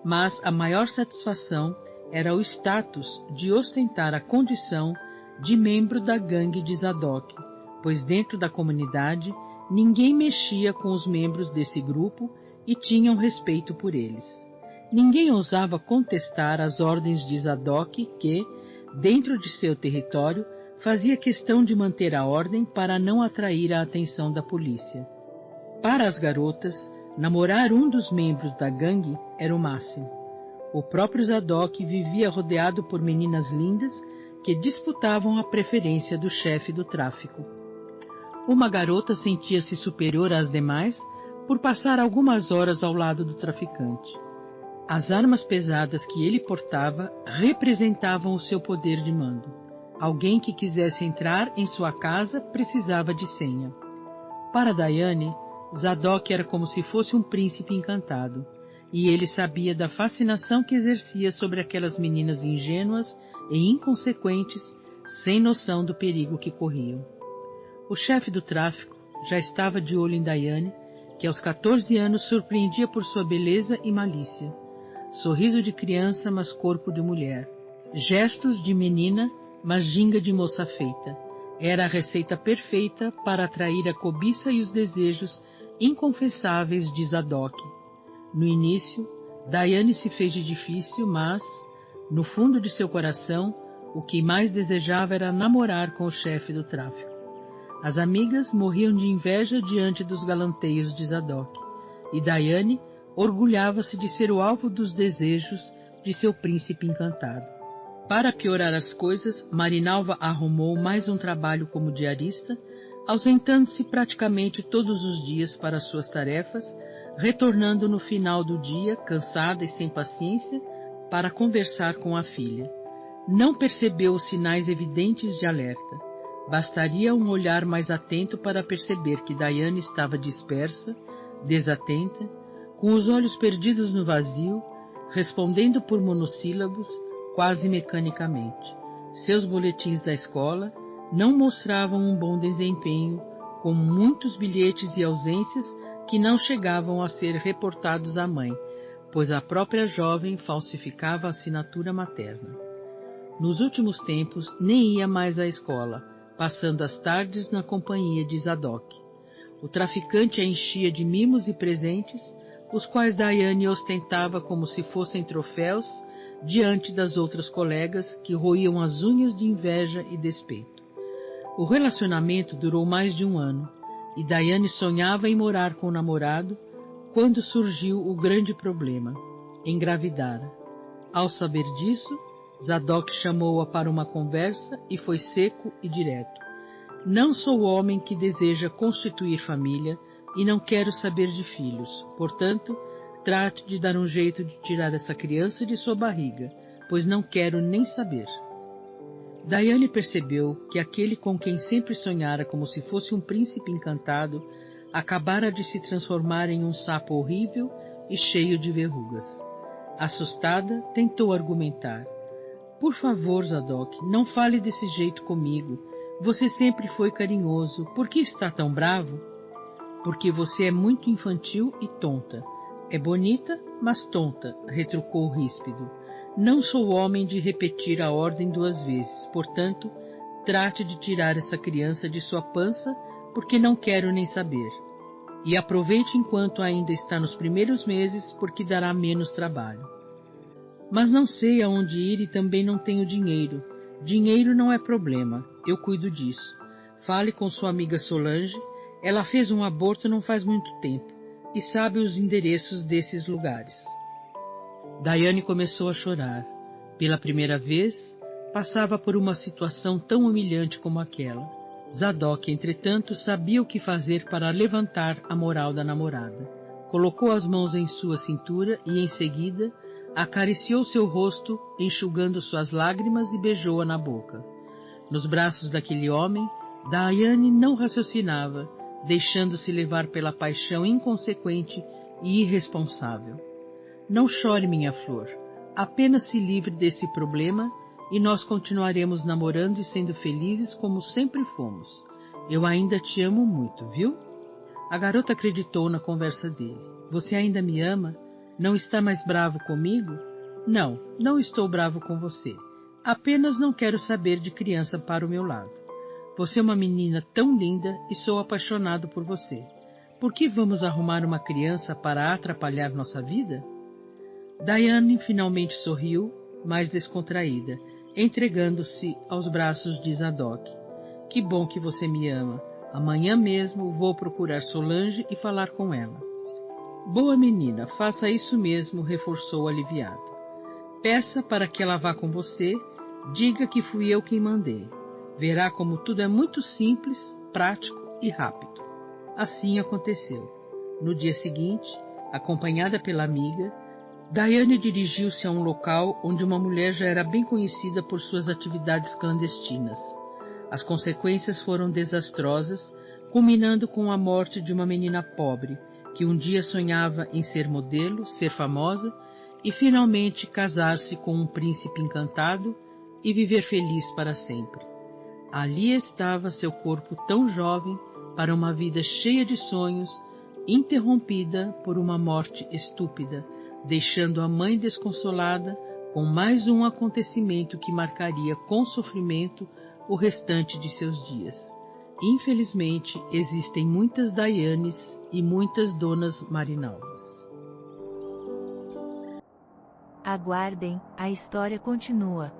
Mas a maior satisfação era o status de ostentar a condição de membro da gangue de Zadok, pois dentro da comunidade ninguém mexia com os membros desse grupo e tinham respeito por eles. Ninguém ousava contestar as ordens de Zadok que, dentro de seu território, fazia questão de manter a ordem para não atrair a atenção da polícia. Para as garotas, namorar um dos membros da gangue era o máximo. O próprio Zadok vivia rodeado por meninas lindas que disputavam a preferência do chefe do tráfico. Uma garota sentia-se superior às demais por passar algumas horas ao lado do traficante. As armas pesadas que ele portava representavam o seu poder de mando. Alguém que quisesse entrar em sua casa precisava de senha. Para Daiane, Zadok era como se fosse um príncipe encantado, e ele sabia da fascinação que exercia sobre aquelas meninas ingênuas e inconsequentes, sem noção do perigo que corriam. O chefe do tráfico já estava de olho em Daiane, que aos 14 anos surpreendia por sua beleza e malícia. Sorriso de criança, mas corpo de mulher. Gestos de menina, mas ginga de moça feita. Era a receita perfeita para atrair a cobiça e os desejos inconfessáveis de Zadok. No início, Daiane se fez de difícil, mas, no fundo de seu coração, o que mais desejava era namorar com o chefe do tráfico. As amigas morriam de inveja diante dos galanteios de Zadok, e Daiane orgulhava-se de ser o alvo dos desejos de seu príncipe encantado. Para piorar as coisas, Marinalva arrumou mais um trabalho como diarista, ausentando-se praticamente todos os dias para suas tarefas, retornando no final do dia, cansada e sem paciência, para conversar com a filha. Não percebeu os sinais evidentes de alerta. Bastaria um olhar mais atento para perceber que Daiane estava dispersa, desatenta, com os olhos perdidos no vazio, respondendo por monossílabos, quase mecanicamente. Seus boletins da escola não mostravam um bom desempenho, com muitos bilhetes e ausências que não chegavam a ser reportados à mãe, pois a própria jovem falsificava a assinatura materna. Nos últimos tempos, nem ia mais à escola, passando as tardes na companhia de Zadok. O traficante a enchia de mimos e presentes, os quais Daiane ostentava como se fossem troféus diante das outras colegas que roíam as unhas de inveja e despeito. O relacionamento durou mais de um ano, e Daiane sonhava em morar com o namorado quando surgiu o grande problema: engravidara. Ao saber disso, Zadok chamou-a para uma conversa e foi seco e direto. Não sou homem que deseja constituir família e não quero saber de filhos. Portanto, trate de dar um jeito de tirar essa criança de sua barriga, pois não quero nem saber. Daiane percebeu que aquele com quem sempre sonhara como se fosse um príncipe encantado acabara de se transformar em um sapo horrível e cheio de verrugas. Assustada, tentou argumentar. Por favor, Zadok, não fale desse jeito comigo. Você sempre foi carinhoso. Por que está tão bravo? Porque você é muito infantil e tonta. É bonita, mas tonta, retrucou ríspido. Não sou homem de repetir a ordem 2 vezes, portanto, trate de tirar essa criança de sua pança, porque não quero nem saber. E aproveite enquanto ainda está nos primeiros meses, porque dará menos trabalho. Mas não sei aonde ir e também não tenho dinheiro. Dinheiro não é problema, eu cuido disso. Fale com sua amiga Solange, ela fez um aborto não faz muito tempo, e sabe os endereços desses lugares. Daiane começou a chorar. Pela primeira vez, passava por uma situação tão humilhante como aquela. Zadok, entretanto, sabia o que fazer para levantar a moral da namorada. Colocou as mãos em sua cintura e, em seguida, acariciou seu rosto, enxugando suas lágrimas e beijou-a na boca. Nos braços daquele homem, Daiane não raciocinava, deixando-se levar pela paixão inconsequente e irresponsável. Não chore, minha flor. Apenas se livre desse problema e nós continuaremos namorando e sendo felizes como sempre fomos. Eu ainda te amo muito, viu? A garota acreditou na conversa dele. Você ainda me ama? Não está mais bravo comigo? Não, não estou bravo com você. Apenas não quero saber de criança para o meu lado. Você é uma menina tão linda e sou apaixonado por você. Por que vamos arrumar uma criança para atrapalhar nossa vida? Daiane finalmente sorriu, mais descontraída, entregando-se aos braços de Zadok. Que bom que você me ama. Amanhã mesmo vou procurar Solange e falar com ela. Boa menina, faça isso mesmo, reforçou aliviado. Peça para que ela vá com você, diga que fui eu quem mandei. Verá como tudo é muito simples, prático e rápido. Assim aconteceu. No dia seguinte, acompanhada pela amiga, Daiane dirigiu-se a um local onde uma mulher já era bem conhecida por suas atividades clandestinas. As consequências foram desastrosas, culminando com a morte de uma menina pobre, que um dia sonhava em ser modelo, ser famosa e finalmente casar-se com um príncipe encantado e viver feliz para sempre. Ali estava seu corpo tão jovem para uma vida cheia de sonhos, interrompida por uma morte estúpida, deixando a mãe desconsolada com mais um acontecimento que marcaria com sofrimento o restante de seus dias. Infelizmente, existem muitas Daianes e muitas Donas Marinovas. Aguardem, a história continua.